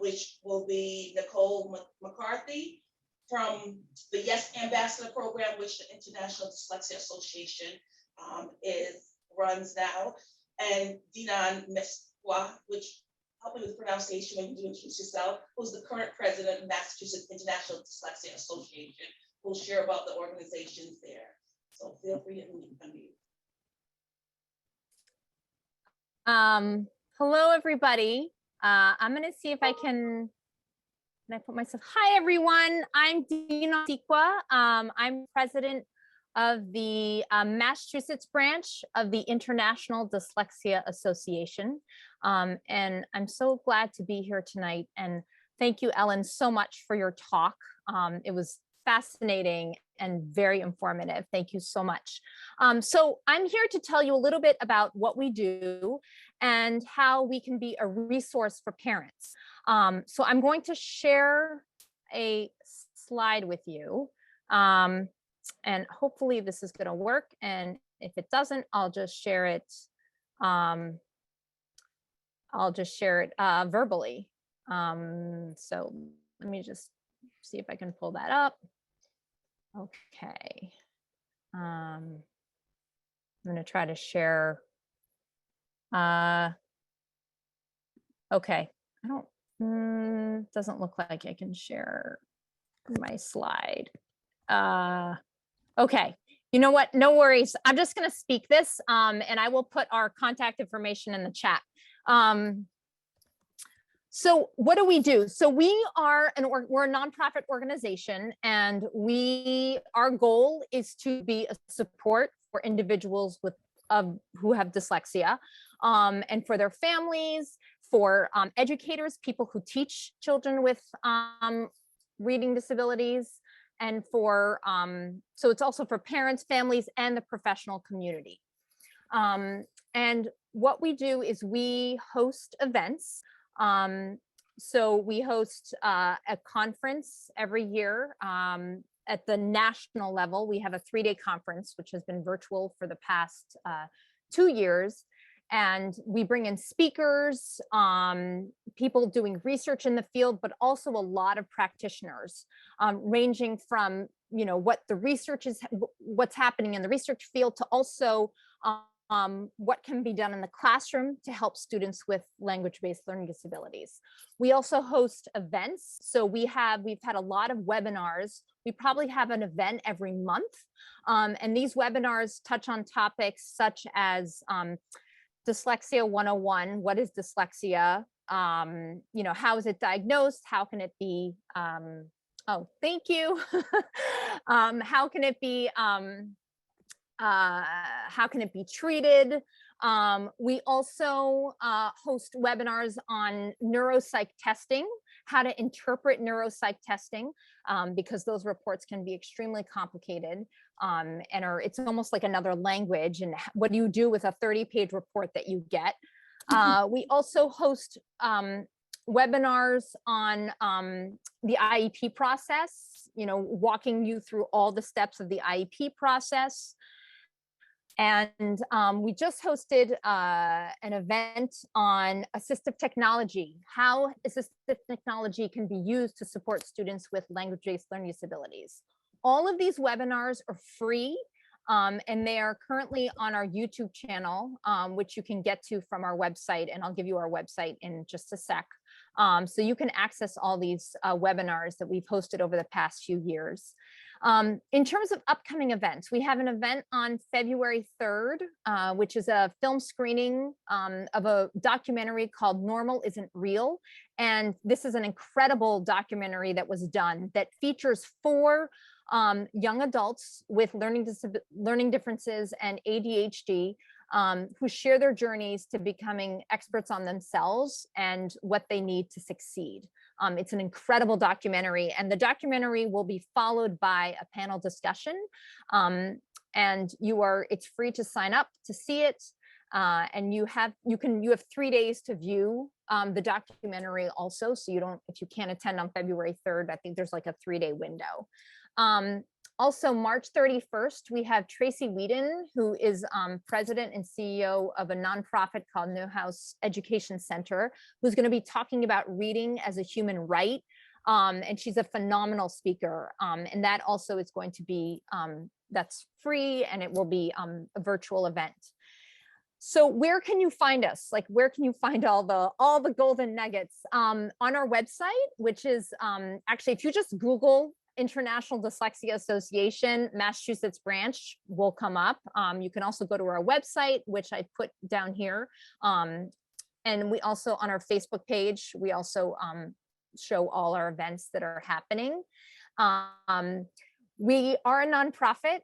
which will be Nicole McCarthy from the Yes Ambassador Program, which the International Dyslexia Association runs now, and Dinan Messiqua, which help me with pronunciation when you introduce yourself, who's the current president of Massachusetts International Dyslexia Association, who'll share about the organizations there. So feel free to unmute. Hello, everybody. I'm going to see if I can I put myself, hi, everyone. I'm Dinan Messiqua. I'm president of the Massachusetts branch of the International Dyslexia Association. And I'm so glad to be here tonight. And thank you, Ellen, so much for your talk. It was fascinating and very informative. Thank you so much. So I'm here to tell you a little bit about what we do and how we can be a resource for parents. So I'm going to share a slide with you. And hopefully this is going to work. And if it doesn't, I'll just share it. Verbally. So let me just see if I can pull that up. Okay. I'm going to try to share. Okay. I don't, doesn't look like I can share my slide. Okay. You know what? No worries. I'm just going to speak this, and I will put our contact information in the chat. So what do we do? So we are we're a nonprofit organization, and our goal is to be a support for individuals with who have dyslexia, and for their families, for educators, people who teach children with reading disabilities, and for so it's also for parents, families, and the professional community. And what we do is we host events. So we host a conference every year at the national level. We have a 3-day conference, which has been virtual for the past 2 years. And we bring in speakers, people doing research in the field, but also a lot of practitioners, ranging from, you know, what the research is, what's happening in the research field, to also what can be done in the classroom to help students with language-based learning disabilities. We also host events. So we've had a lot of webinars. We probably have an event every month. And these webinars touch on topics such as Dyslexia 101, what is dyslexia? You know, how is it diagnosed? How can it be, oh, thank you. How can it be treated? We also host webinars on neuropsych testing, how to interpret neuropsych testing, because those reports can be extremely complicated, and it's almost like another language. And what do you do with a 30-page report that you get? We also host webinars on the IEP process, you know, walking you through all the steps of the IEP process. And we just hosted an event on assistive technology, how assistive technology can be used to support students with language-based learning disabilities. All of these webinars are free. And they are currently on our YouTube channel, which you can get to from our website. And I'll give you our website in just a sec. So you can access all these webinars that we've hosted over the past few years. In terms of upcoming events, we have an event on February 3rd, which is a film screening of a documentary called Normal Isn't Real. And this is an incredible documentary that was done that features 4 young adults with learning differences and ADHD who share their journeys to becoming experts on themselves and what they need to succeed. It's an incredible documentary, and the documentary will be followed by a panel discussion. And it's free to sign up to see it. And you have 3 days to view the documentary also. So if you can't attend on February 3rd, I think there's like a 3-day window. Also, March 31st, we have Tracy Whedon, who is president and CEO of a nonprofit called Newhouse Education Center, who's going to be talking about reading as a human right. And she's a phenomenal speaker. And that also is going to be, that's free, and it will be a virtual event. So where can you find us? Like, where can you find all the golden nuggets? On our website, which is actually, if you just Google International Dyslexia Association Massachusetts branch, will come up. You can also go to our website, which I put down here. And we also, on our Facebook page, we also show all our events that are happening. We are a nonprofit.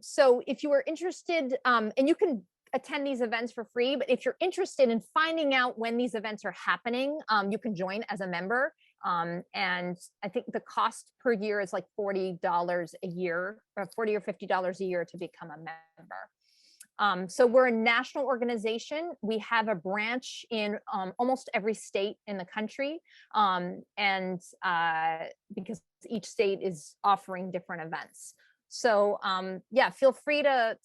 So if you are interested, and you can attend these events for free, but if you're interested in finding out when these events are happening, you can join as a member. And I think the cost per year is like $40 a year, or $40 or $50 a year to become a member. So we're a national organization. We have a branch in almost every state in the country. Because each state is offering different events. So yeah, feel free to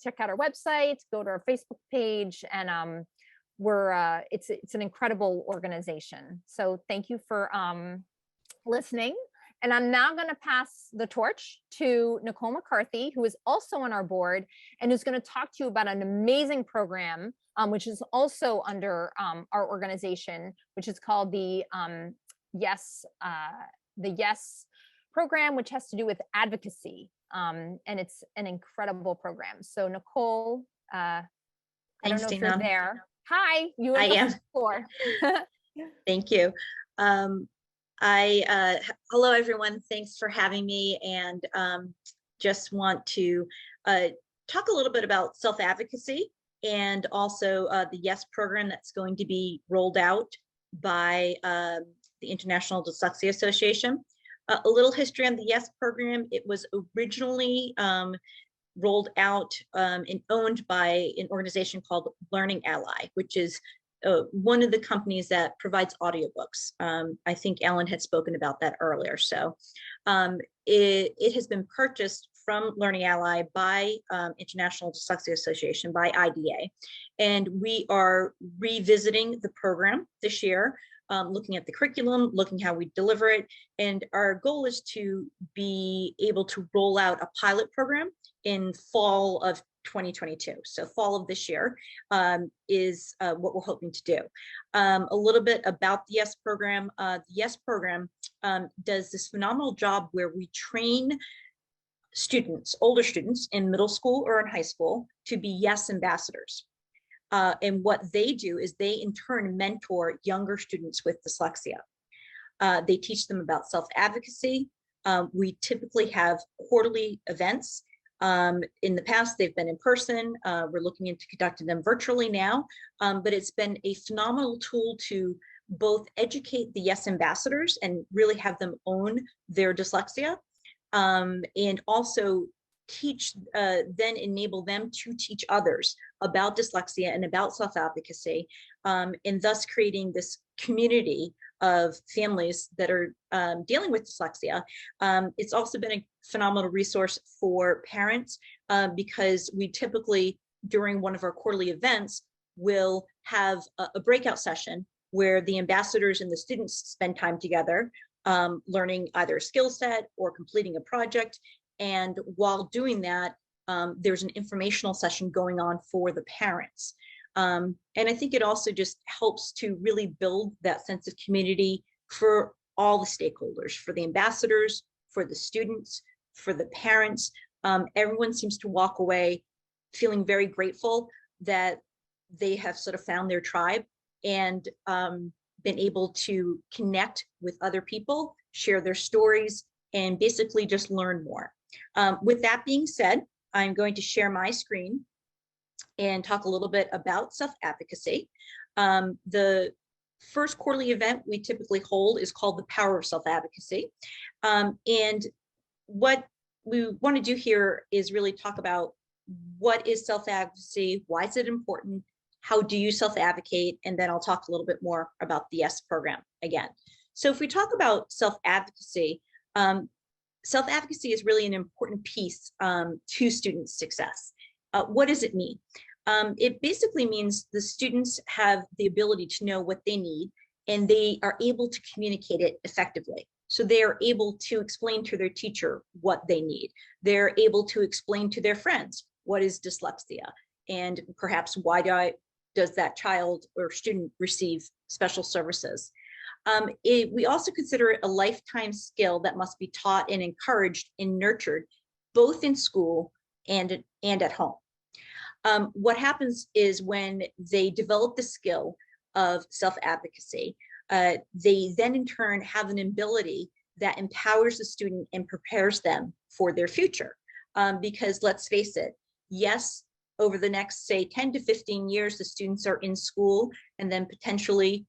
check out our website, go to our Facebook page, and it's an incredible organization. So thank you for listening. And I'm now going to pass the torch to Nicole McCarthy, who is also on our board and who's going to talk to you about an amazing program, which is also under our organization, which is called the YES program, which has to do with advocacy. And it's an incredible program. So Nicole, I don't know if you're there. Hi, you have the floor. Thank you. Hello, everyone. Thanks for having me. And just want to talk a little bit about self-advocacy and also the YES program that's going to be rolled out by the International Dyslexia Association. A little history on the YES program. It was originally rolled out and owned by an organization called Learning Ally, which is one of the companies that provides audiobooks. I think Ellen had spoken about that earlier. So it has been purchased from Learning Ally by International Dyslexia Association, by IDA. And we are revisiting the program this year, looking at the curriculum, looking how we deliver it. And our goal is to be able to roll out a pilot program in fall of 2022. So fall of this year is what we're hoping to do. A little bit about the YES program. The YES program does this phenomenal job where we train students, older students in middle school or in high school, to be YES ambassadors. And what they do is they in turn mentor younger students with dyslexia. They teach them about self-advocacy. We typically have quarterly events. In the past, they've been in person. We're looking into conducting them virtually now, but it's been a phenomenal tool to both educate the YES ambassadors and really have them own their dyslexia, and also teach, then enable them to teach others about dyslexia and about self-advocacy, and thus creating this community of families that are dealing with dyslexia. It's also been a phenomenal resource for parents because we typically, during one of our quarterly events, will have a breakout session where the ambassadors and the students spend time together, learning either a skill set or completing a project. And while doing that, there's an informational session going on for the parents. And I think it also just helps to really build that sense of community for all the stakeholders, for the ambassadors, for the students, for the parents. Everyone seems to walk away feeling very grateful that they have sort of found their tribe and been able to connect with other people, share their stories, and basically just learn more. With that being said, I'm going to share my screen and talk a little bit about self-advocacy. The first quarterly event we typically hold is called the Power of Self-Advocacy. And what we want to do here is really talk about what is self-advocacy, why is it important, how do you self-advocate, and then I'll talk a little bit more about the YES program again. So if we talk about self-advocacy, self-advocacy is really an important piece to student success. What does it mean? It basically means the students have the ability to know what they need, and they are able to communicate it effectively. So they are able to explain to their teacher what they need. They're able to explain to their friends what is dyslexia, and perhaps why does that child or student receive special services. We also consider it a lifetime skill that must be taught and encouraged and nurtured both in school and at home. What happens is when they develop the skill of self-advocacy, they then in turn have an ability that empowers the student and prepares them for their future. Because let's face it, yes, over the next, say, 10 to 15 years, the students are in school and then potentially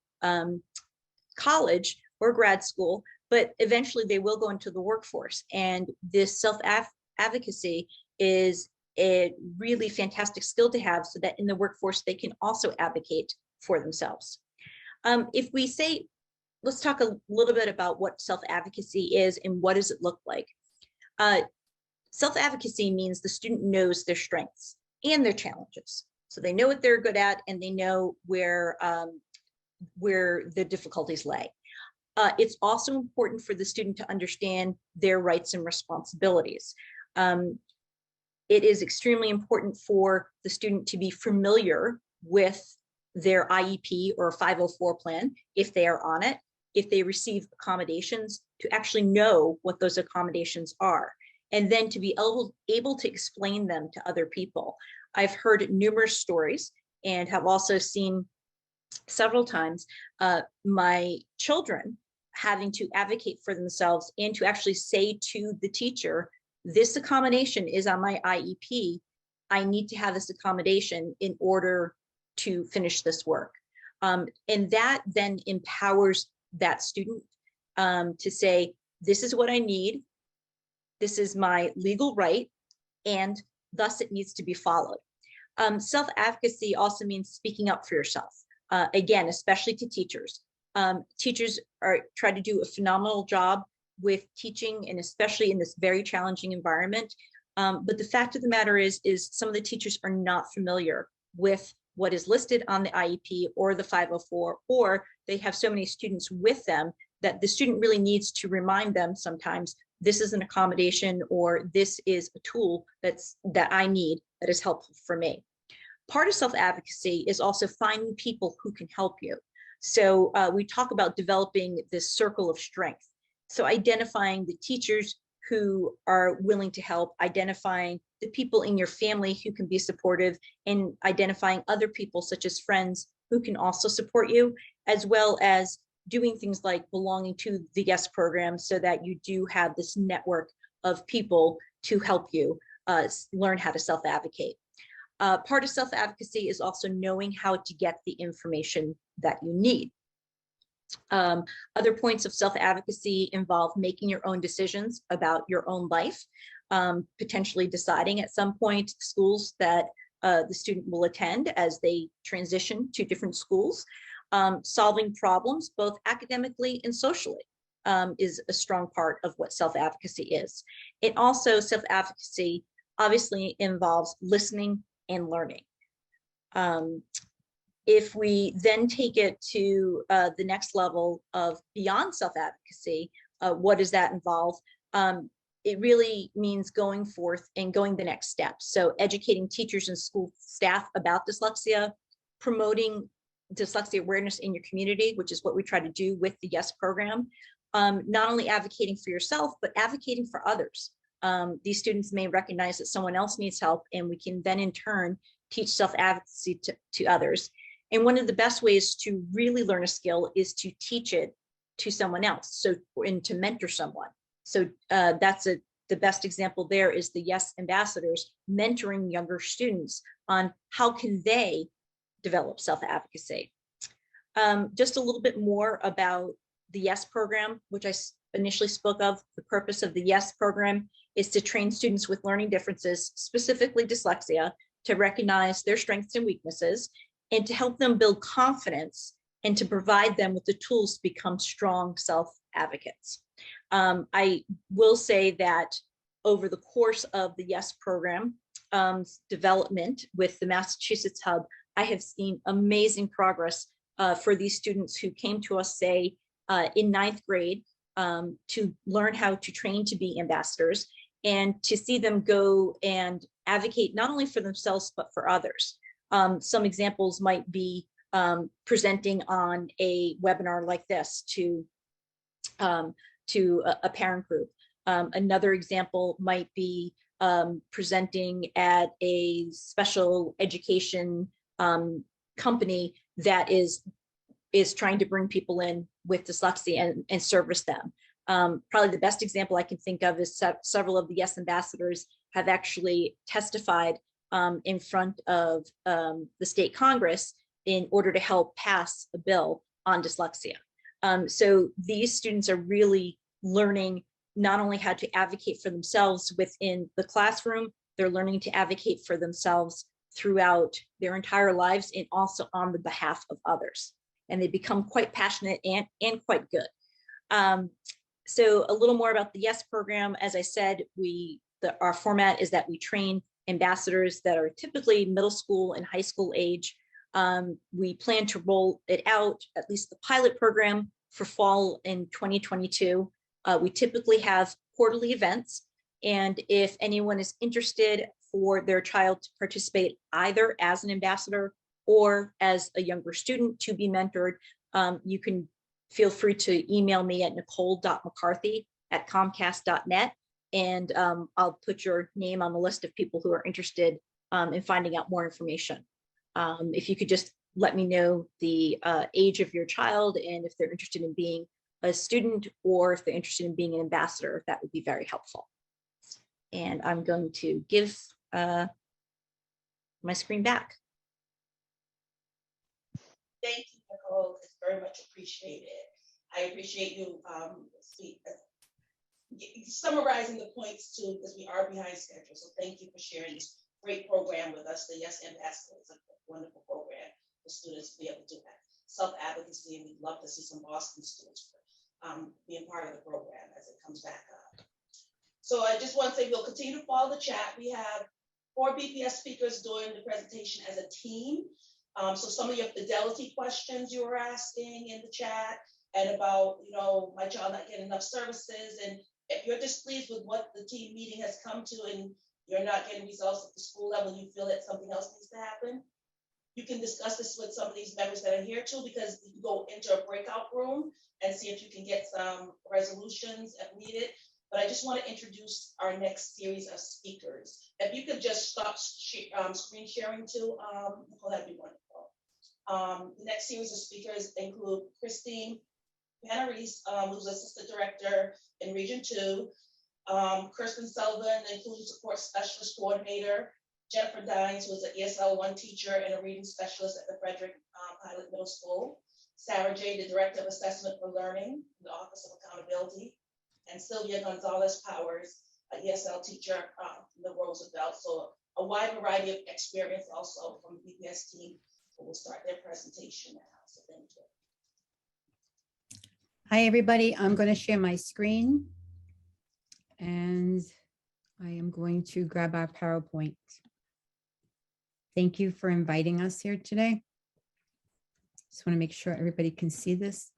college or grad school, but eventually they will go into the workforce. And this self-advocacy is a really fantastic skill to have so that in the workforce, they can also advocate for themselves. If we say, let's talk a little bit about what self-advocacy is and what does it look like. Self-advocacy means the student knows their strengths and their challenges. So they know what they're good at and they know where the difficulties lay. It's also important for the student to understand their rights and responsibilities. It is extremely important for the student to be familiar with their IEP or 504 plan, if they are on it, if they receive accommodations, to actually know what those accommodations are, and then to be able to explain them to other people. I've heard numerous stories and have also seen several times my children having to advocate for themselves and to actually say to the teacher, this accommodation is on my IEP. I need to have this accommodation in order to finish this work. And that then empowers that student to say, this is what I need. This is my legal right, and thus it needs to be followed. Self-advocacy also means speaking up for yourself. Again, especially to teachers. Teachers try to do a phenomenal job with teaching, and especially in this very challenging environment. But the fact of the matter is some of the teachers are not familiar with what is listed on the IEP or the 504, or they have so many students with them that the student really needs to remind them sometimes, this is an accommodation or this is a tool that I need that is helpful for me. Part of self-advocacy is also finding people who can help you. So we talk about developing this circle of strength. So identifying the teachers who are willing to help, identifying the people in your family who can be supportive, and identifying other people such as friends who can also support you, as well as doing things like belonging to the YES program so that you do have this network of people to help you learn how to self-advocate. Part of self-advocacy is also knowing how to get the information that you need. Other points of self-advocacy involve making your own decisions about your own life, potentially deciding at some point schools that the student will attend as they transition to different schools. Solving problems, both academically and socially, is a strong part of what self-advocacy is. It also, self-advocacy obviously involves listening and learning. If we then take it to the next level of beyond self-advocacy, what does that involve? it really means going forth and going the next step. So educating teachers and school staff about dyslexia, promoting dyslexia awareness in your community, which is what we try to do with the YES program. Not only advocating for yourself, but advocating for others. These students may recognize that someone else needs help, and we can then in turn teach self-advocacy to others. And one of the best ways to really learn a skill is to teach it to someone else, so and to mentor someone. So that's the best example there is the YES ambassadors mentoring younger students on how can they develop self-advocacy. Just a little bit more about the YES program, which I initially spoke of. The purpose of the YES program is to train students with learning differences, specifically dyslexia, to recognize their strengths and weaknesses, and to help them build confidence and to provide them with the tools to become strong self-advocates. I will say that over the course of the YES program development with the Massachusetts Hub, I have seen amazing progress for these students who came to us, say, in 9th grade to learn how to train to be ambassadors, and to see them go and advocate not only for themselves, but for others. Some examples might be presenting on a webinar like this to a parent group. Another example might be presenting at a special education company that is trying to bring people in with dyslexia and service them. Probably the best example I can think of is several of the YES ambassadors have actually testified in front of the state Congress in order to help pass a bill on dyslexia. So these students are really learning not only how to advocate for themselves within the classroom, they're learning to advocate for themselves throughout their entire lives and also on the behalf of others. And they become quite passionate and quite good. So a little more about the YES program. As I said, our format is that we train ambassadors that are typically middle school and high school age. We plan to roll it out, at least the pilot program, for fall in 2022. We typically have quarterly events, and if anyone is interested for their child to participate either as an ambassador or as a younger student to be mentored, you can feel free to email me at nicole.mccarthy@comcast.net, and I'll put your name on the list of people who are interested in finding out more information. If you could just let me know the age of your child and if they're interested in being a student or if they're interested in being an ambassador, that would be very helpful. And I'm going to give my screen back. Thank you, Nicole. It's very much appreciated. I appreciate you summarizing the points too, because we are behind schedule. So thank you for sharing this great program with us. The YES Ambassador is a wonderful program for students to be able to do that self-advocacy, and we'd love to see some Boston students being part of the program as it comes back up. So I just want to say we'll continue to follow the chat. We have 4 BPS speakers doing the presentation as a team. So some of your fidelity questions you were asking in the chat, and about, my child not getting enough services, and if you're displeased with what the team meeting has come to and you're not getting results at the school level, you feel that something else needs to happen, you can discuss this with some of these members that are here too, because you can go into a breakout room and see if you can get some resolutions if needed. But I just want to introduce our next series of speakers. If you could just stop screen sharing too, Nicole, that'd be wonderful. The next series of speakers include Christine Panarese, who's Assistant Director in Region 2, Kirsten Sullivan, Inclusion Support Specialist Coordinator, Jennifer Dines, who is an ESL 1 teacher and a reading specialist at the Frederick Pilot Middle School, Sarah J., the Director of Assessment for Learning in the Office of Accountability, and Silvia Gonzalez-Powers, an ESL teacher from the Roosevelt. So a wide variety of experience also from the BPS team who will start their presentation now. So thank you. Hi, everybody. I'm going to share my screen, and I am going to grab our PowerPoint. Thank you for inviting us here today. Just want to make sure everybody can see this.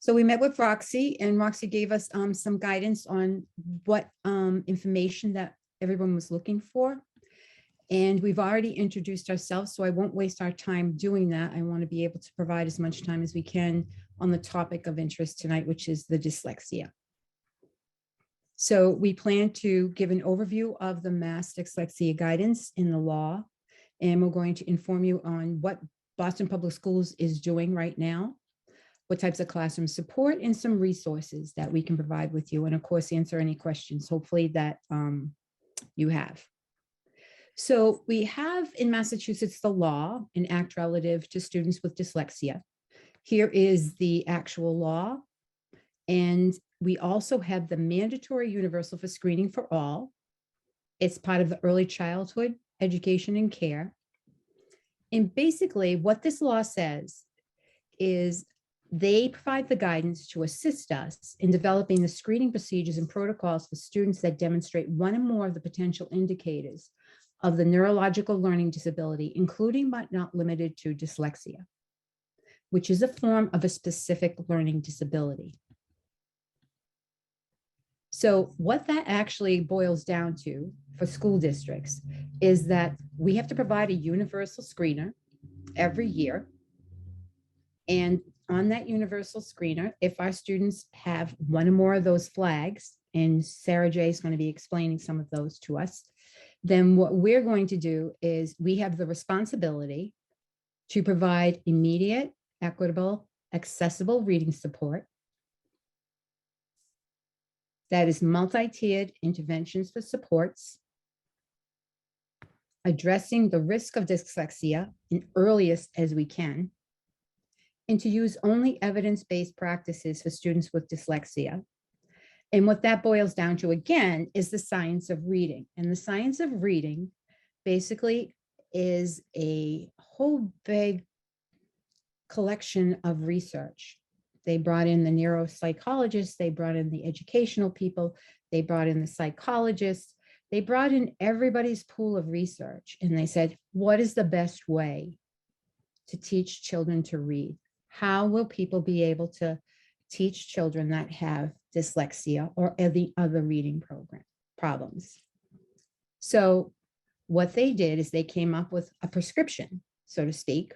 So we met with Roxy, and Roxy gave us some guidance on what information that everyone was looking for. And we've already introduced ourselves, so I won't waste our time doing that. I want to be able to provide as much time as we can on the topic of interest tonight, which is the dyslexia. So we plan to give an overview of the Mass Dyslexia Guidance in the law, and we're going to inform you on what Boston Public Schools is doing right now, what types of classroom support, and some resources that we can provide with you, and of course, answer any questions, hopefully, that you have. So we have in Massachusetts the law, an act relative to students with dyslexia. Here is the actual law. And we also have the mandatory universal for screening for all. It's part of the early childhood education and care. And basically what this law says is they provide the guidance to assist us in developing the screening procedures and protocols for students that demonstrate one or more of the potential indicators of the neurological learning disability, including but not limited to dyslexia, which is a form of a specific learning disability. So what that actually boils down to for school districts is that we have to provide a universal screener every year. And on that universal screener, if our students have one or more of those flags, and Sarah J is going to be explaining some of those to us, then what we're going to do is we have the responsibility to provide immediate, equitable, accessible reading support that is multi-tiered interventions for supports, addressing the risk of dyslexia in earliest as we can, and to use only evidence-based practices for students with dyslexia. And what that boils down to, again, is the science of reading. And the science of reading basically is a whole big collection of research. They brought in the neuropsychologists, they brought in the educational people, they brought in the psychologists, they brought in everybody's pool of research. And they said, what is the best way to teach children to read? How will people be able to teach children that have dyslexia or any other reading problems? So what they did is they came up with a prescription, so to speak,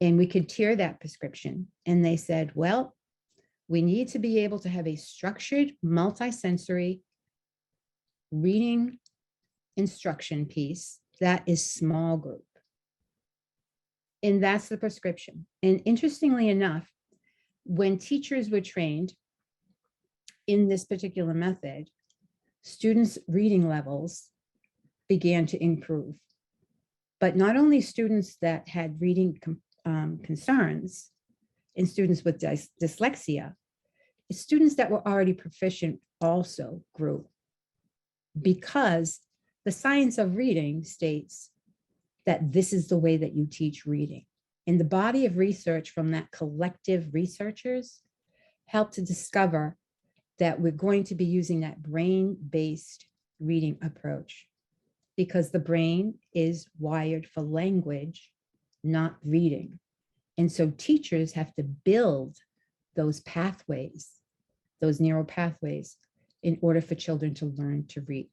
and we could tier that prescription. And they said, well, we need to be able to have a structured, multisensory reading instruction piece that is small group. And that's the prescription. And interestingly enough, when teachers were trained in this particular method, students' reading levels began to improve. But not only students that had reading concerns and students with dyslexia, students that were already proficient also grew, because the science of reading states that this is the way that you teach reading. And the body of research from that collective researchers helped to discover that we're going to be using that brain-based reading approach, because the brain is wired for language, not reading. And so teachers have to build those pathways, those neural pathways, in order for children to learn to read.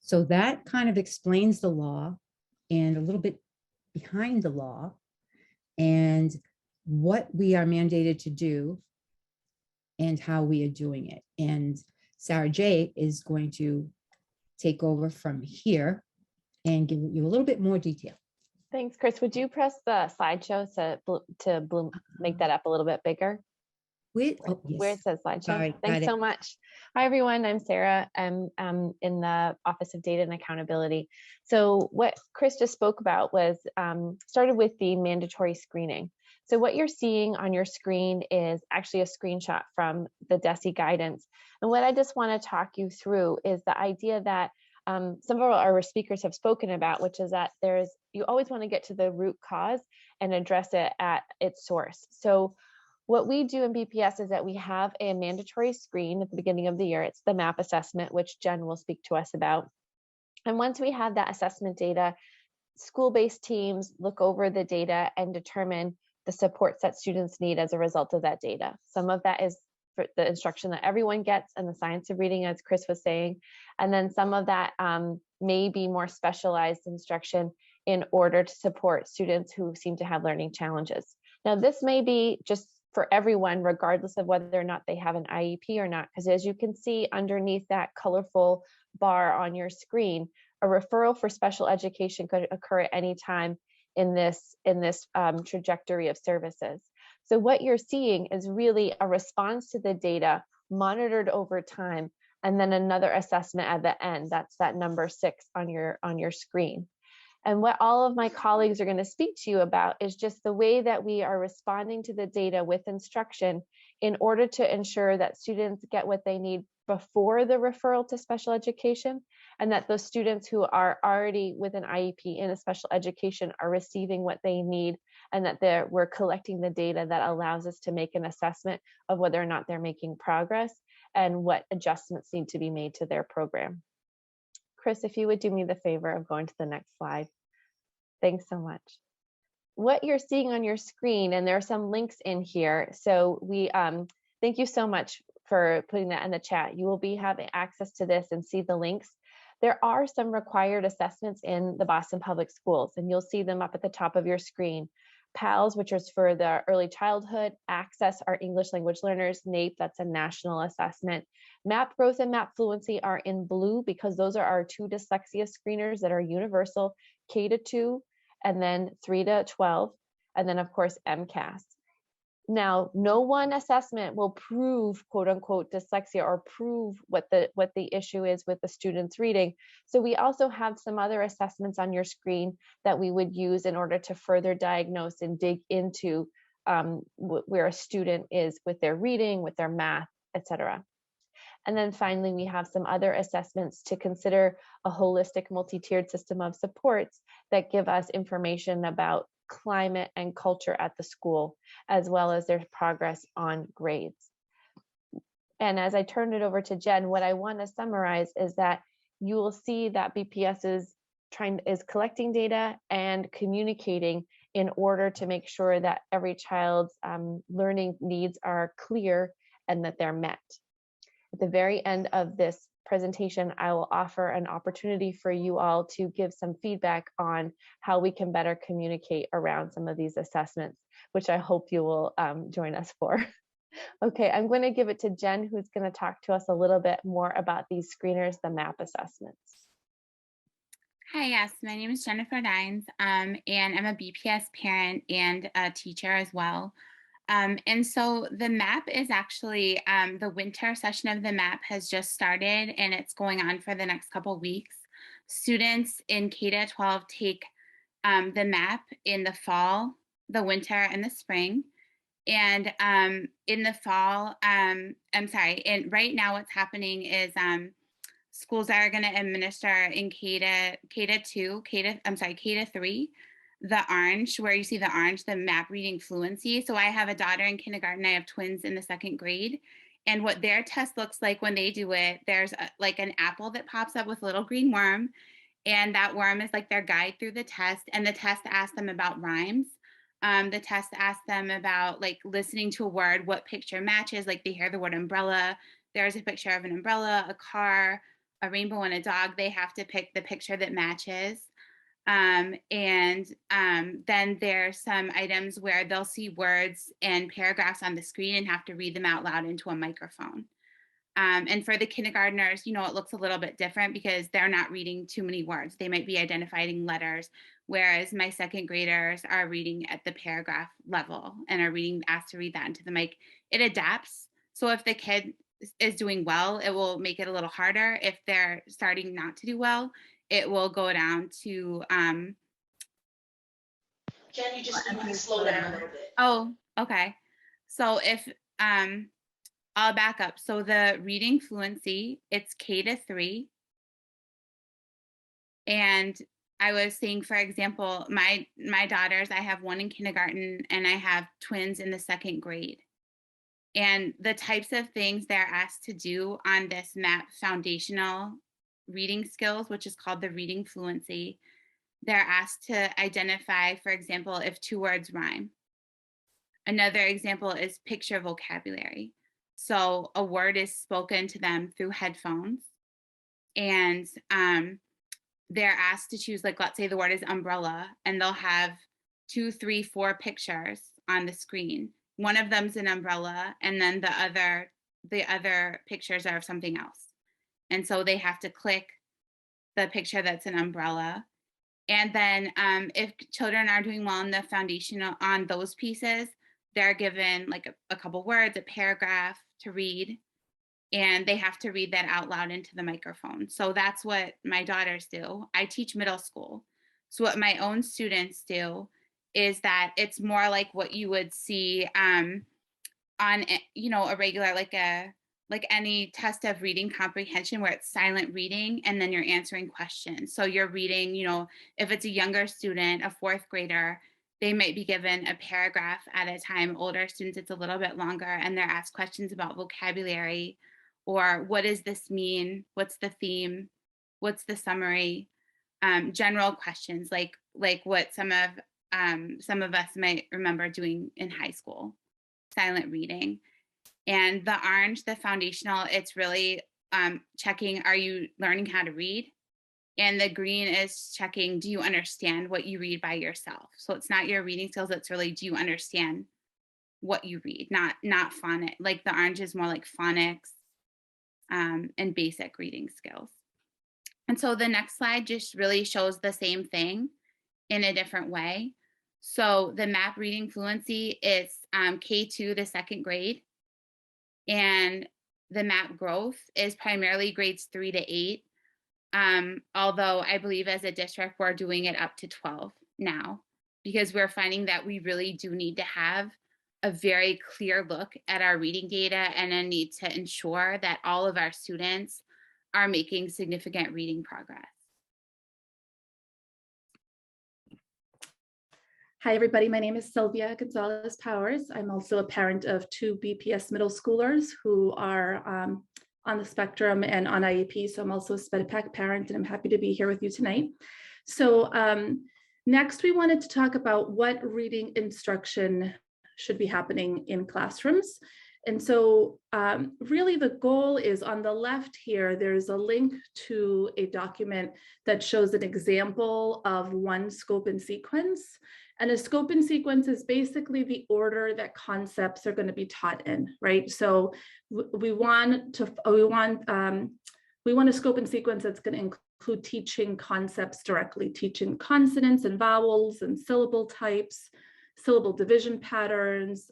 So that kind of explains the law and a little bit behind the law and what we are mandated to do and how we are doing it. And Sarah J is going to take over from here and give you a little bit more detail. Thanks, Chris. Would you press the slideshow to make that up a little bit bigger? Where it says slideshow. Sorry, Thanks so much. Hi, everyone. I'm Sarah. I'm in the Office of Data and Accountability. So what Chris just spoke about was started with the mandatory screening. So what you're seeing on your screen is actually a screenshot from the DESI guidance. And what I just want to talk you through is the idea that some of our speakers have spoken about, which is that you always want to get to the root cause and address it at its source. So what we do in BPS is that we have a mandatory screen at the beginning of the year. It's the MAP assessment, which Jen will speak to us about. And once we have that assessment data, school-based teams look over the data and determine the supports that students need as a result of that data. Some of that is for the instruction that everyone gets and the science of reading, as Chris was saying, and then some of that may be more specialized instruction in order to support students who seem to have learning challenges. Now, this may be just for everyone, regardless of whether or not they have an IEP or not, because as you can see underneath that colorful bar on your screen, a referral for special education could occur at any time in this trajectory of services. So what you're seeing is really a response to the data monitored over time, and then another assessment at the end. That's that number 6 on your screen. And what all of my colleagues are going to speak to you about is just the way that we are responding to the data with instruction in order to ensure that students get what they need before the referral to special education, and that those students who are already with an IEP in a special education are receiving what they need, and that we're collecting the data that allows us to make an assessment of whether or not they're making progress and what adjustments need to be made to their program. Chris, if you would do me the favor of going to the next slide. Thanks so much. What you're seeing on your screen, and there are some links in here. So we thank you so much for putting that in the chat. You will be having access to this and see the links. There are some required assessments in the Boston Public Schools, and you'll see them up at the top of your screen. PALS, which is for the early childhood, Access, our English language learners, NAEP, that's a national assessment. MAP growth and MAP fluency are in blue because those are our 2 dyslexia screeners that are universal, K-2, and then 3 to 12, and then of course MCAS. Now, no one assessment will prove quote unquote dyslexia or prove what the issue is with the student's reading. So we also have some other assessments on your screen that we would use in order to further diagnose and dig into where a student is with their reading, with their math, etc. And then finally, we have some other assessments to consider a holistic multi-tiered system of supports that give us information about climate and culture at the school, as well as their progress on grades. And as I turn it over to Jen, what I want to summarize is that you will see that BPS is collecting data and communicating in order to make sure that every child's learning needs are clear and that they're met. At the very end of this presentation, I will offer an opportunity for you all to give some feedback on how we can better communicate around some of these assessments, which I hope you will join us for. Okay, I'm going to give it to Jen, who's going to talk to us a little bit more about these screeners, the MAP assessments. Hi, yes, my name is Jennifer Dines, and I'm a BPS parent and a teacher as well. And so the MAP is actually, the winter session of the MAP has just started and it's going on for the next couple of weeks. Students in K-12 take the MAP in the fall, the winter, and the spring. And in the fall, right now what's happening is schools are going to administer in K-3, the orange, where you see the orange, the MAP reading fluency. So I have a daughter in kindergarten, I have twins in the 2nd grade. And what their test looks like when they do it, there's like an apple that pops up with a little green worm. And that worm is like their guide through the test. And the test asks them about rhymes. The test asks them about like listening to a word, what picture matches, like they hear the word umbrella. There's a picture of an umbrella, a car, a rainbow, and a dog. They have to pick the picture that matches. Then there's some items where they'll see words and paragraphs on the screen and have to read them out loud into a microphone. And for the kindergartners, you know, it looks a little bit different because they're not reading too many words. They might be identifying letters, whereas my 2nd graders are reading at the paragraph level and are asked to read that into the mic. It adapts. So if the kid is doing well, it will make it a little harder. If they're starting not to do well, it will go down to Jen, you just need to slow down a little bit. Oh, okay. So if I'll back up. So the reading fluency, it's K-3. And I was saying, for example, my daughters, I have one in kindergarten and I have twins in the 2nd grade. And the types of things they're asked to do on this MAP foundational reading skills, which is called the reading fluency, they're asked to identify, for example, if 2 words rhyme. Another example is picture vocabulary. So a word is spoken to them through headphones, and they're asked to choose, like, let's say the word is umbrella, and they'll have 2, 3, 4 pictures on the screen. One of them's an umbrella, and then the other pictures are of something else. And so they have to click the picture that's an umbrella. And then if children are doing well in the foundational on those pieces, they're given like a couple words, a paragraph to read, and they have to read that out loud into the microphone. So that's what my daughters do. I teach middle school. So what my own students do is that it's more like what you would see on, you know, a regular, like any test of reading comprehension, where it's silent reading and then you're answering questions. So you're reading, you know, if it's a younger student, a 4th grader, they might be given a paragraph at a time. Older students, it's a little bit longer, and they're asked questions about vocabulary, or what does this mean? What's the theme? What's the summary? General questions like what some of us might remember doing in high school, silent reading. And the orange, the foundational, it's really checking, are you learning how to read? And the green is checking, do you understand what you read by yourself? So it's not your reading skills, it's really, do you understand what you read? Not phonics. Like the orange is more like phonics and basic reading skills. And so the next slide just really shows the same thing in a different way. So the MAP reading fluency is K2 to 2nd grade. And the MAP growth is primarily grades 3 to 8. Although I believe as a district, we're doing it up to 12 now, because we're finding that we really do need to have a very clear look at our reading data and a need to ensure that all of our students are making significant reading progress. Hi, everybody. My name is Silvia Gonzalez-Powers. I'm also a parent of 2 BPS middle schoolers who are on the spectrum and on IEP. So I'm also a SpEdPAC parent, and I'm happy to be here with you tonight. So next, we wanted to talk about what reading instruction should be happening in classrooms. And so really the goal is on the left here, there's a link to a document that shows an example of one scope and sequence. And a scope and sequence is basically the order that concepts are going to be taught in, right? So we want a scope and sequence that's going to include teaching concepts directly, teaching consonants and vowels and syllable types, syllable division patterns,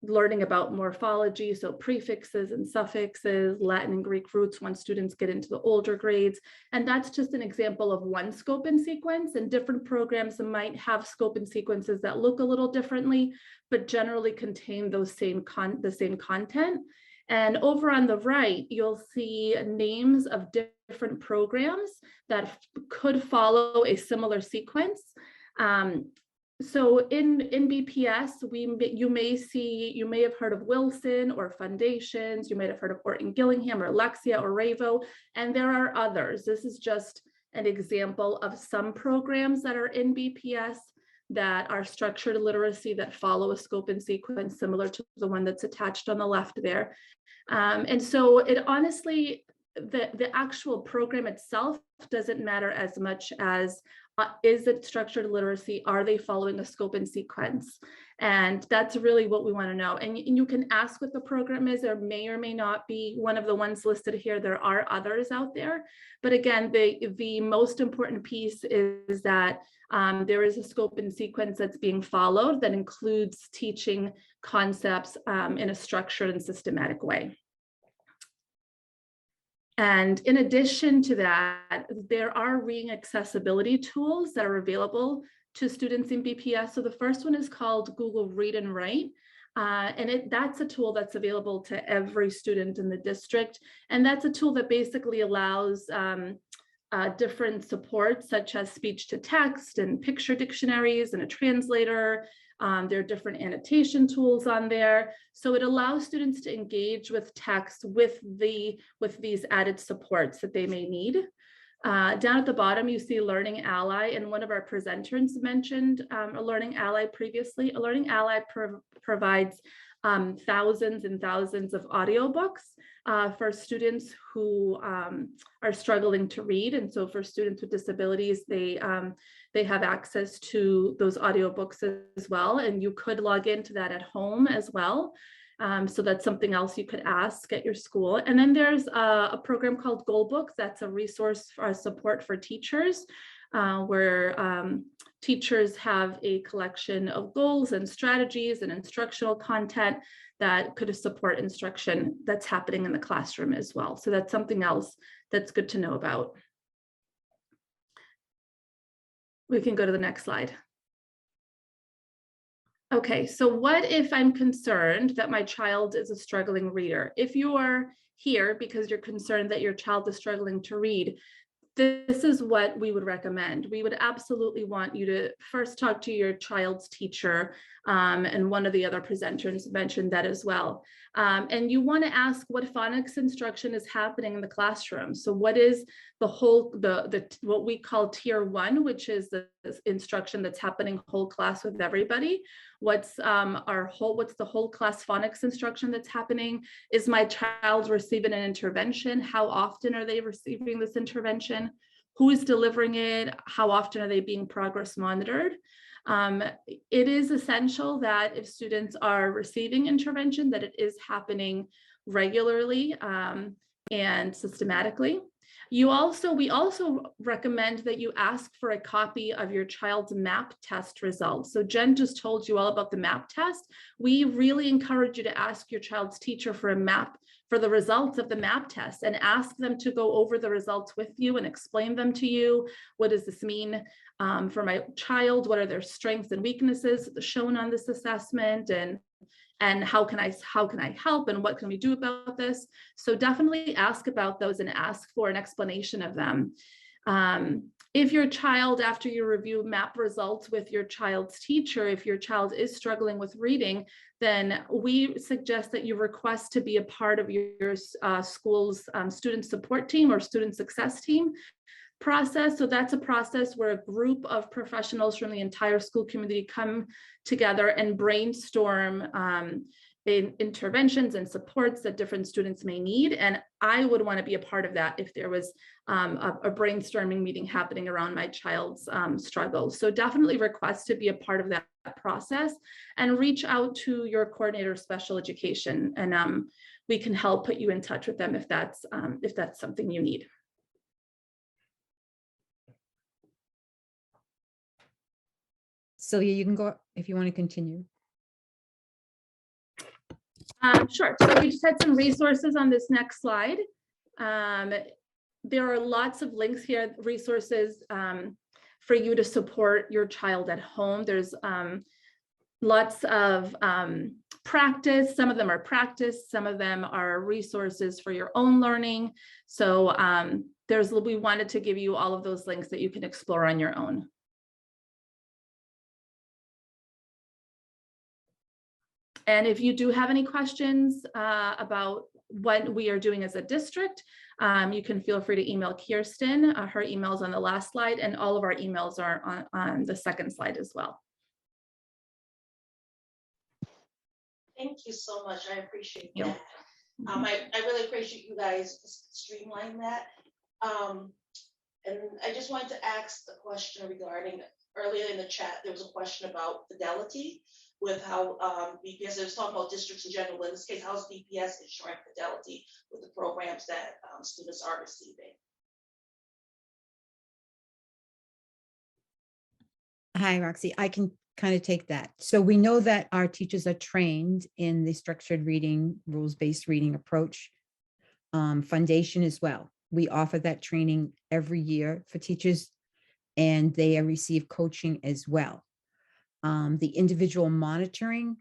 learning about morphology, so prefixes and suffixes, Latin and Greek roots once students get into the older grades. And that's just an example of one scope and sequence, and different programs might have scope and sequences that look a little differently, but generally contain those the same content. And over on the right, you'll see names of different programs that could follow a similar sequence. So in BPS, you may have heard of Wilson or Foundations, you might have heard of Orton Gillingham or Lexia or Ravo, and there are others. This is just an example of some programs that are in BPS that are structured literacy that follow a scope and sequence similar to the one that's attached on the left there. And so it honestly, the actual program itself doesn't matter as much as is it structured literacy? Are they following a scope and sequence? And that's really what we want to know. And you can ask what the program is. There may or may not be one of the ones listed here. There are others out there. But again, the most important piece is that there is a scope and sequence that's being followed that includes teaching concepts in a structured and systematic way. And in addition to that, there are reading accessibility tools that are available to students in BPS. So the first one is called Google Read and Write. And that's a tool that's available to every student in the district. And that's a tool that basically allows different supports such as speech to text and picture dictionaries and a translator. There are different annotation tools on there. So it allows students to engage with text with these added supports that they may need. Down at the bottom, you see Learning Ally, and one of our presenters mentioned a Learning Ally previously. A Learning Ally provides thousands and thousands of audiobooks for students who are struggling to read. And so for students with disabilities, they have access to those audiobooks as well. And you could log into that at home as well. So that's something else you could ask at your school. And then there's a program called Goal Books. That's a resource for support for teachers, where teachers have a collection of goals and strategies and instructional content that could support instruction that's happening in the classroom as well. So that's something else that's good to know about. We can go to the next slide. Okay, so what if I'm concerned that my child is a struggling reader? If you are here because you're concerned that your child is struggling to read, this is what we would recommend. We would absolutely want you to first talk to your child's teacher, and one of the other presenters mentioned that as well. And you want to ask what phonics instruction is happening in the classroom. So what is the whole, what we call tier 1, which is the instruction that's happening whole class with everybody. What's what's the whole class phonics instruction that's happening? Is my child receiving an intervention? How often are they receiving this intervention? Who is delivering it? How often are they being progress monitored? It is essential that if students are receiving intervention, that it is happening regularly and systematically. We also recommend that you ask for a copy of your child's MAP test results. So Jen just told you all about the MAP test. We really encourage you to ask your child's teacher for a MAP, for the results of the MAP test, and ask them to go over the results with you and explain them to you. What does this mean for my child? What are their strengths and weaknesses shown on this assessment? And how can I help, and what can we do about this? So definitely ask about those and ask for an explanation of them. If your child, after you review MAP results with your child's teacher, if your child is struggling with reading, then we suggest that you request to be a part of your school's student support team or student success team process. So that's a process where a group of professionals from the entire school community come together and brainstorm in interventions and supports that different students may need. And I would want to be a part of that if there was a brainstorming meeting happening around my child's struggles. So definitely request to be a part of that process and reach out to your coordinator of special education, and we can help put you in touch with them if that's something you need. Silvia, you can go if you want to continue. Sure. So we just had some resources on this next slide. There are lots of links here, resources for you to support your child at home. There's lots of practice. Some of them are practice. Some of them are resources for your own learning. So we wanted to give you all of those links that you can explore on your own. And if you do have any questions about what we are doing as a district, you can feel free to email Kirsten. Her email is on the last slide, and all of our emails are on the second slide as well. Thank you so much. I appreciate that. I really appreciate you guys streamlining that. And I just wanted to ask a question regarding, earlier in the chat, there was a question about fidelity with how BPS, it was talking about districts in general, in this case, how's BPS ensuring fidelity with the programs that students are receiving? Hi, Roxy. I can kind of take that. So we know that our teachers are trained in the structured reading, rules-based reading approach, foundation as well. We offer that training every year for teachers, and they receive coaching as well. The individual monitoring,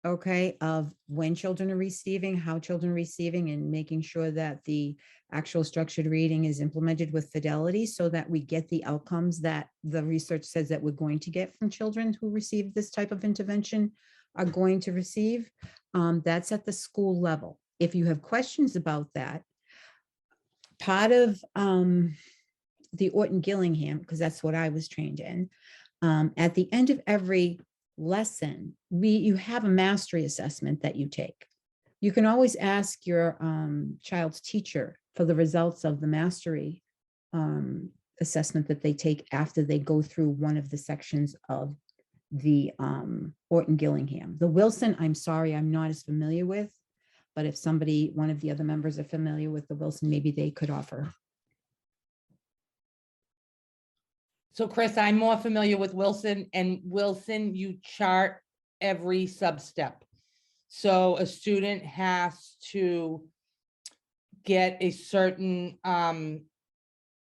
okay, of when children are receiving, how children are receiving, and making sure that the actual structured reading is implemented with fidelity so that we get the outcomes that the research says that we're going to get from children who receive this type of intervention are going to receive. That's at the school level. If you have questions about that, part of the Orton Gillingham, because that's what I was trained in, at the end of every lesson, you have a mastery assessment that you take. You can always ask your child's teacher for the results of the mastery assessment that they take after they go through one of the sections of the Orton Gillingham. The Wilson, I'm sorry, I'm not as familiar with, but if somebody, one of the other members are familiar with the Wilson, maybe they could offer. So Chris, I'm more familiar with Wilson, and Wilson, you chart every sub-step. So a student has to get a certain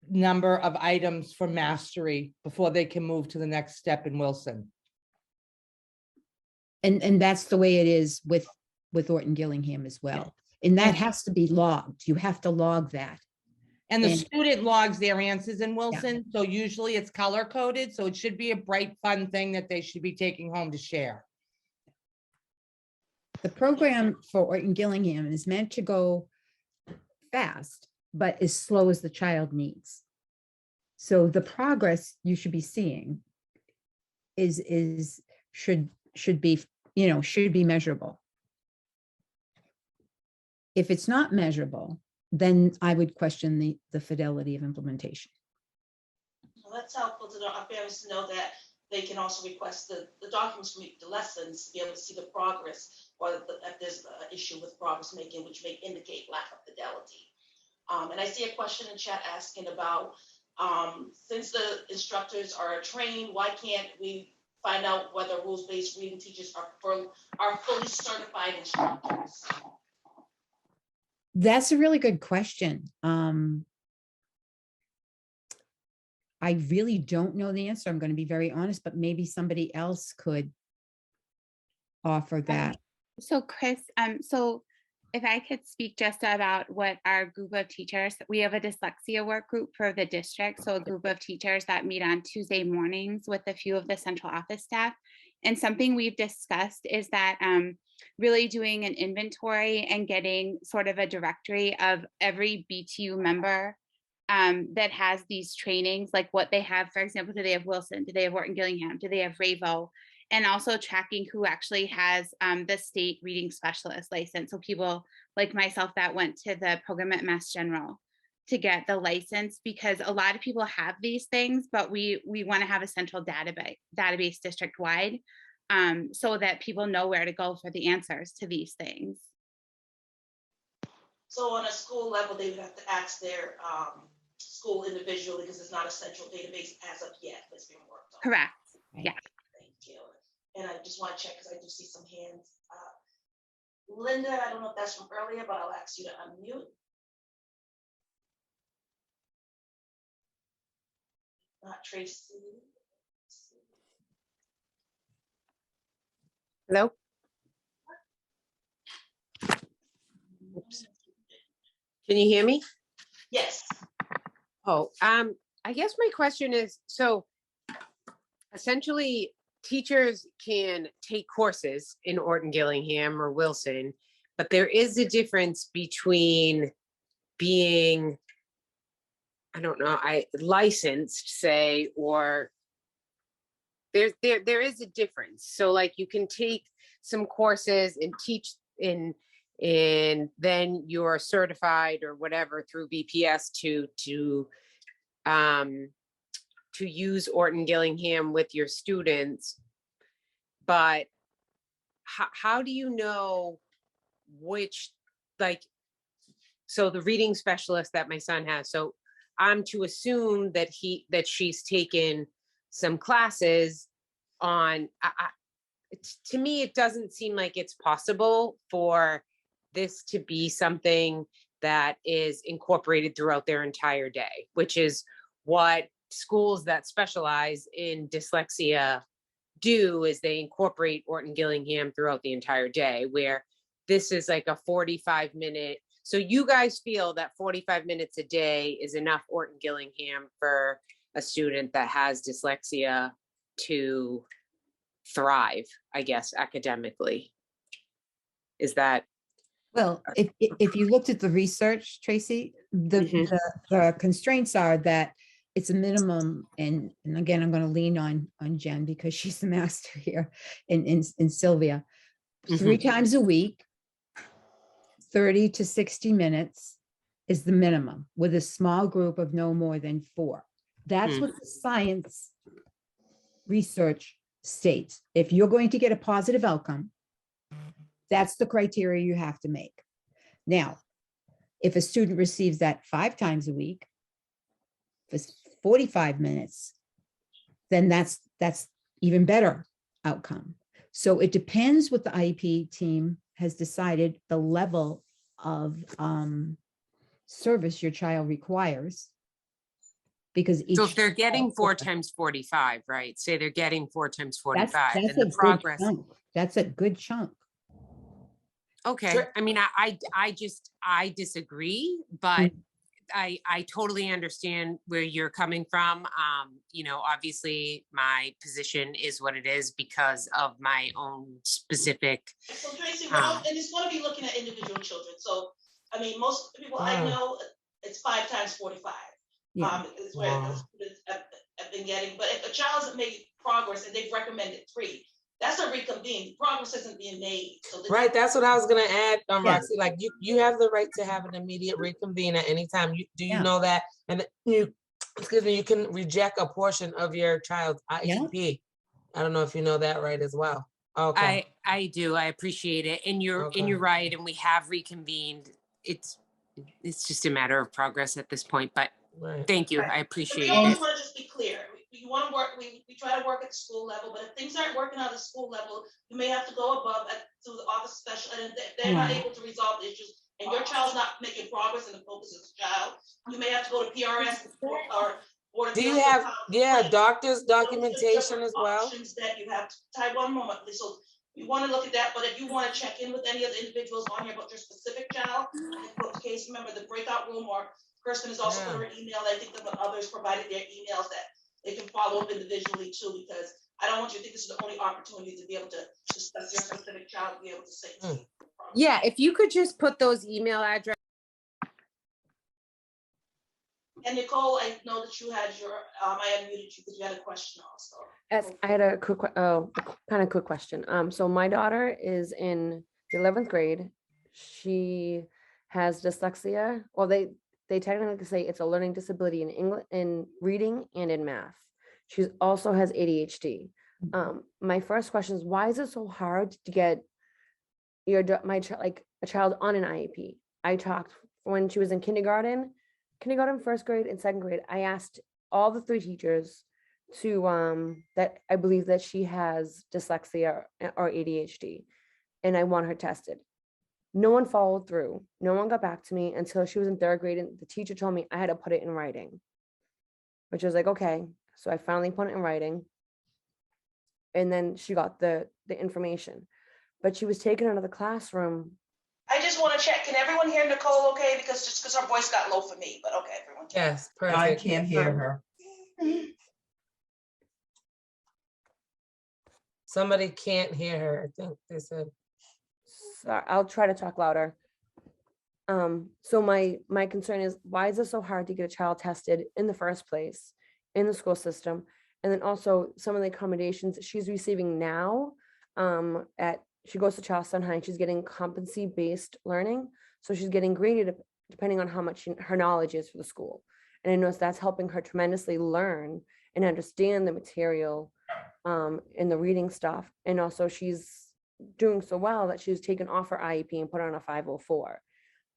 number of items for mastery before they can move to the next step in Wilson. And that's the way it is with Orton Gillingham as well. And that has to be logged. You have to log that. And the student logs their answers in Wilson. So usually it's color coded. So it should be a bright, fun thing that they should be taking home to share. The program for Orton Gillingham is meant to go fast, but as slow as the child needs. So the progress you should be seeing should be measurable. If it's not measurable, then I would question the fidelity of implementation. Well, that's helpful to know. Our parents to know that they can also request the documents from the lessons to be able to see the progress, or if there's an issue with progress making, which may indicate lack of fidelity. And I see a question in chat asking about, since the instructors are trained, why can't we find out whether rules-based reading teachers are fully certified instructors? That's a really good question. I really don't know the answer. I'm going to be very honest, but maybe somebody else could offer that. So Chris, so if I could speak just about what our group of teachers, we have a dyslexia work group for the district. So a group of teachers that meet on Tuesday mornings with a few of the central office staff. And something we've discussed is that really doing an inventory and getting sort of a directory of every BTU member that has these trainings, like what they have. For example, do they have Wilson? Do they have Orton Gillingham? Do they have Ravo? And also tracking who actually has the state reading specialist license. So people like myself that went to the program at Mass General to get the license, because a lot of people have these things, but we want to have a central database district wide, so that people know where to go for the answers to these things. So on a school level, they would have to ask their school individually, because it's not a central database as of yet. That's being worked on. Correct. Yeah. Thank you. And I just want to check, because I do see some hands. Linda, I don't know if that's from earlier, but I'll ask you to unmute. Not Tracy. Hello? Oops. Can you hear me? Yes. Oh, I guess my question is, so essentially teachers can take courses in Orton Gillingham or Wilson, but there is a difference between being, I don't know, licensed, say, or there is a difference. So like you can take some courses and teach and then you're certified or whatever through BPS to use Orton Gillingham with your students. But how do you know which, like, so the reading specialist that my son has, so I'm to assume that she's taken some classes on, to me, it doesn't seem like it's possible for this to be something that is incorporated throughout their entire day, which is what schools that specialize in dyslexia do, is they incorporate Orton Gillingham throughout the entire day, where this is like a 45-minute. So you guys feel that 45 minutes a day is enough Orton Gillingham for a student that has dyslexia to thrive, I guess, academically? Is that? Well, if you looked at the research, Tracy, the constraints are that it's a minimum, and again, I'm going to lean on Jen because she's the master here, in Silvia. 3 times a week, 30 to 60 minutes is the minimum, with a small group of no more than 4. That's what the science research states. If you're going to get a positive outcome, that's the criteria you have to make. Now, if a student receives that 5 times a week, for 45 minutes, then that's even better outcome. So it depends what the IEP team has decided the level of service your child requires. Because each, So if they're getting 4 times 45, right? Say they're getting 4 times 45, that's and a the good progress. chunk. That's a good chunk. Okay, Sure. I mean, I disagree, but I totally understand where you're coming from. You know, obviously my position is what it is because of my own specific. So Tracy, and it's going to be looking at individual children. So, I mean, most people I know, it's 5 times 45. Yeah. Is where the students have been getting. But if a child hasn't made progress and they've recommended 3, that's a reconvene. Progress isn't being made. So Right, that's what I was gonna add, Yeah. Roxy. Like you have the right to have an immediate reconvene at any time. Do you know that? And you, excuse me, you can reject a portion of your child's IEP. I don't know if you know that right as well. Okay. I do. I appreciate it, and you're right. And we have reconvened. It's just a matter of progress at this point. But thank you. I appreciate we always it. want to just be clear. We want to work. We try to work at the school level, but if things aren't working out at the school level, you may have to go above to the office special, and if they're not able to resolve the issues, and your child's not making progress in the focus of the child, you may have to go to PRS or Board of Do you Health have doctor's documentation as well? Options that you have. Ty, one moment, please. So we want to look at that, but if you want to check in with any of the individuals on here about your specific child, and put the case, remember the breakout room or person is also put her email. I think that others provided their emails that they can follow up individually too, because I don't want you to think this is the only opportunity to be able to discuss your specific child, be able to say. Yeah, if you could just put those email addresses. And Nicole, I know that you had your, I unmuted you because you had a question also. Yes, I had a quick question. So my daughter is in the 11th grade. She has dyslexia. Well, they technically say it's a learning disability in English, in reading and in math. She also has ADHD. My first question is, why is it so hard to get a child on an IEP? I talked when she was in kindergarten, 1st grade, and 2nd grade. I asked all the 3 teachers to that I believe that she has dyslexia or ADHD, and I want her tested. No one followed through. No one got back to me until she was in 3rd grade, and the teacher told me I had to put it in writing, which was like, okay. So I finally put it in writing, and then she got the information, but she was taken out of the classroom. I just want to check. Can everyone hear Nicole okay? Because her voice got low for me, but okay, everyone. Yes, perfect. I can't hear her. Somebody can't hear her. I think they said. Sorry, I'll try to talk louder. So my concern is, why is it so hard to get a child tested in the first place in the school system? And then also some of the accommodations she's receiving now, she goes to Charleston High, she's getting competency-based learning. So she's getting graded depending on how much her knowledge is for the school. And I know that's helping her tremendously learn and understand the material in the reading stuff. And also she's doing so well that she was taken off her IEP and put on a 504.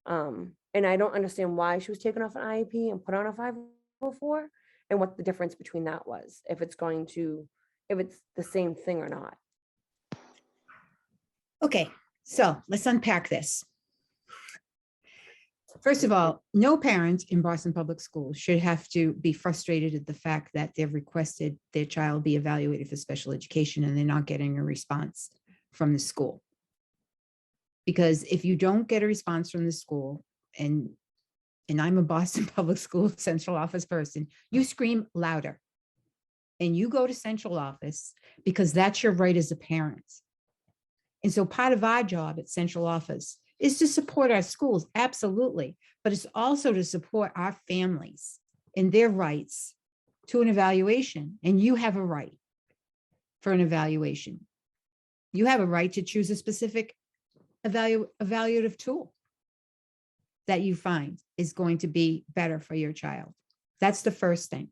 And I don't understand why she was taken off an IEP and put on a 504 and what the difference between that was, if it's the same thing or not. Okay, so let's unpack this. First of all, no parent in Boston Public Schools should have to be frustrated at the fact that they've requested their child be evaluated for special education and they're not getting a response from the school. Because if you don't get a response from the school, and I'm a Boston Public School central office person, you scream louder and you go to central office because that's your right as a parent. And so part of our job at central office is to support our schools, absolutely, but it's also to support our families and their rights to an evaluation, and you have a right for an evaluation. You have a right to choose a specific evaluative tool that you find is going to be better for your child. That's the first thing.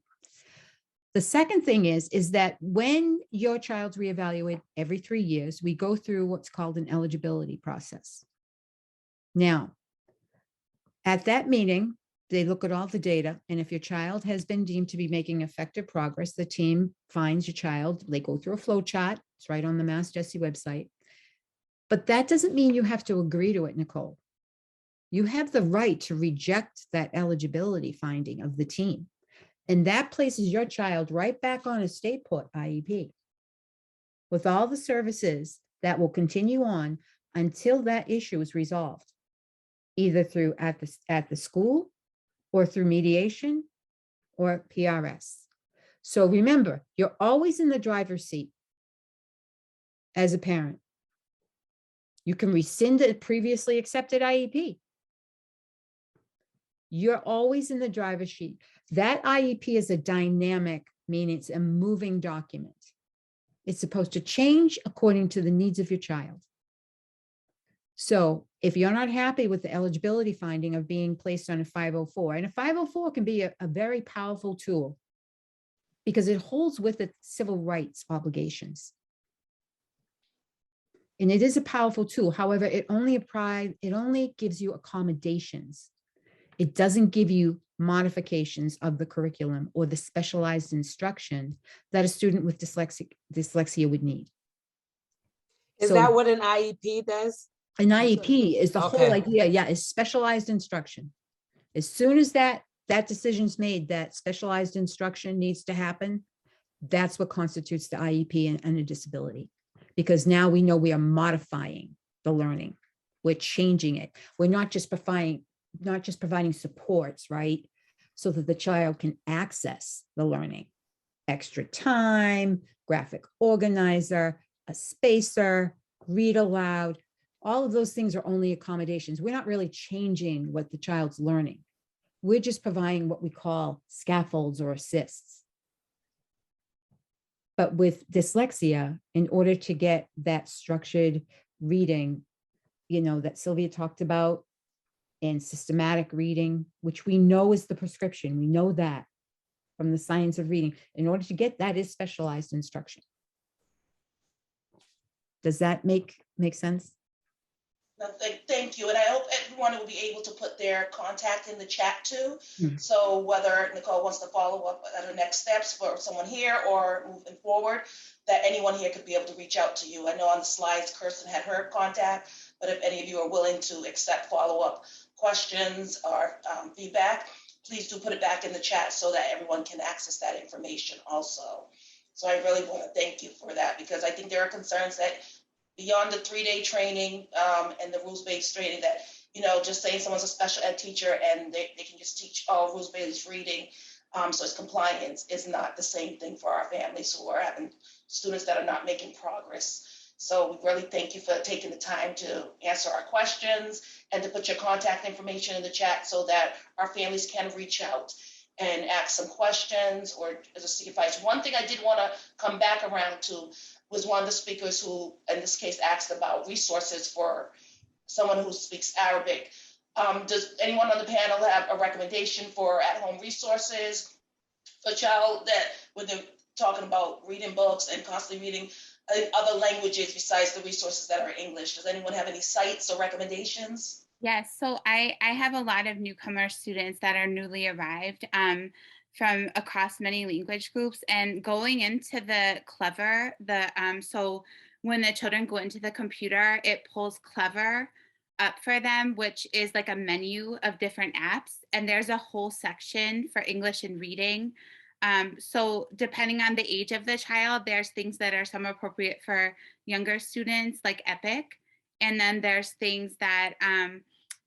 The second thing is that when your child's reevaluated every 3 years, we go through what's called an eligibility process. Now, at that meeting, they look at all the data, and if your child has been deemed to be making effective progress, the team finds your child. They go through a flow chart. It's right on the Mass Jessie website. But that doesn't mean you have to agree to it, Nicole. You have the right to reject that eligibility finding of the team. And that places your child right back on a state put IEP with all the services that will continue on until that issue is resolved, either through at the school or through mediation or PRS. So remember, you're always in the driver's seat as a parent. You can rescind a previously accepted IEP. You're always in the driver's seat. That IEP is a dynamic, meaning it's a moving document. It's supposed to change according to the needs of your child. So if you're not happy with the eligibility finding of being placed on a 504, and a 504 can be a very powerful tool because it holds with it civil rights obligations. And it is a powerful tool. However, it only gives you accommodations. It doesn't give you modifications of the curriculum or the specialized instruction that a student with dyslexia would need. Is So that what an IEP does? an IEP is the whole idea, is specialized instruction. As soon as that decision's made that specialized instruction needs to happen, that's what constitutes the IEP and a disability. Because now we know we are modifying the learning. We're changing it. We're not just providing supports, right? So that the child can access the learning. Extra time, graphic organizer, a spacer, read aloud. All of those things are only accommodations. We're not really changing what the child's learning. We're just providing what we call scaffolds or assists. But with dyslexia, in order to get that structured reading, that Silvia talked about, and systematic reading, which we know is the prescription. We know that from the science of reading. In order to get that is specialized instruction. Does that make sense? No, thank you. And I hope everyone will be able to put their contact in the chat too. So whether Nicole wants to follow up at her next steps for someone here or moving forward, that anyone here could be able to reach out to you. I know on the slides, Kirsten had her contact, but if any of you are willing to accept follow-up questions or feedback, please do put it back in the chat so that everyone can access that information also. So I really want to thank you for that, because I think there are concerns that beyond the 3-day training and the rules-based training that, just saying someone's a special ed teacher and they can just teach all rules-based reading, so it's compliance, is not the same thing for our families who are having students that are not making progress. So we really thank you for taking the time to answer our questions and to put your contact information in the chat so that our families can reach out and ask some questions or seek advice. One thing I did want to come back around to was one of the speakers who, in this case, asked about resources for someone who speaks Arabic. Does anyone on the panel have a recommendation for at-home resources for a child that, when they're talking about reading books and constantly reading other languages besides the resources that are English? Does anyone have any sites or recommendations? Yes, so I have a lot of newcomer students that are newly arrived from across many language groups, and going into the Clever, so when the children go into the computer, it pulls Clever up for them, which is like a menu of different apps, and there's a whole section for English and reading. So depending on the age of the child, there's things that are some appropriate for younger students like EPIC. And then there's things that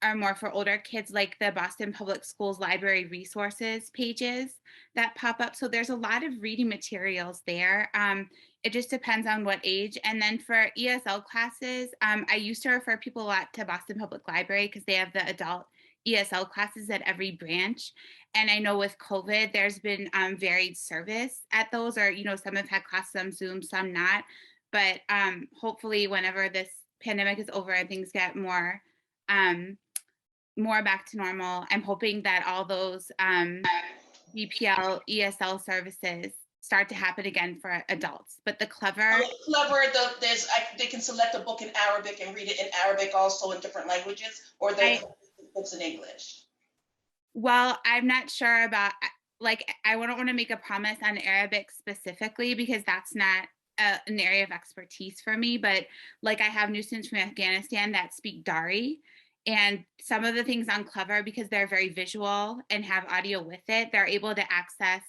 are more for older kids, like the Boston Public Schools Library resources pages that pop up. So there's a lot of reading materials there. It just depends on what age. And then for ESL classes, I used to refer people a lot to Boston Public Library because they have the adult ESL classes at every branch. And I know with COVID, there's been varied service at those, or, some have had classes on Zoom, some not. But hopefully whenever this pandemic is over and things get more back to normal, I'm hoping that all those BPL, ESL services start to happen again for adults. But the Clever, they can select a book in Arabic and read it in Arabic also in different languages, or books in English. Well, I'm not sure about, I don't want to make a promise on Arabic specifically because that's not an area of expertise for me, but I have new students from Afghanistan that speak Dari, and some of the things on Clever, because they're very visual and have audio with it, they're able to access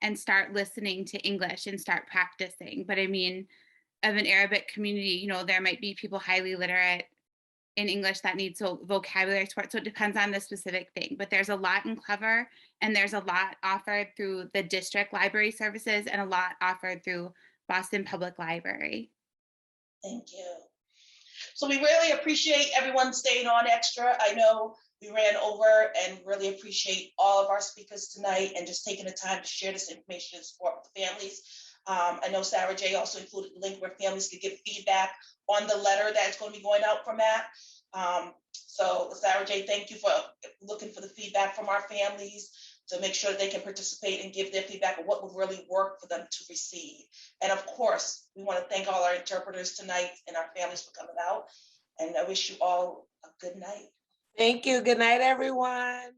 and start listening to English and start practicing. But I mean, of an Arabic community, there might be people highly literate in English that need vocabulary support. So it depends on the specific thing. But there's a lot in Clever, and there's a lot offered through the district library services and a lot offered through Boston Public Library. Thank you. So we really appreciate everyone staying on extra. I know we ran over, and really appreciate all of our speakers tonight and just taking the time to share this information and support with families. I know Sarah J also included a link where families could give feedback on the letter that's going to be going out from that. So Sarah J, thank you for looking for the feedback from our families to make sure that they can participate and give their feedback on what would really work for them to receive. And of course, we want to thank all our interpreters tonight and our families for coming out. And I wish you all a good night. Thank you. Good night, everyone.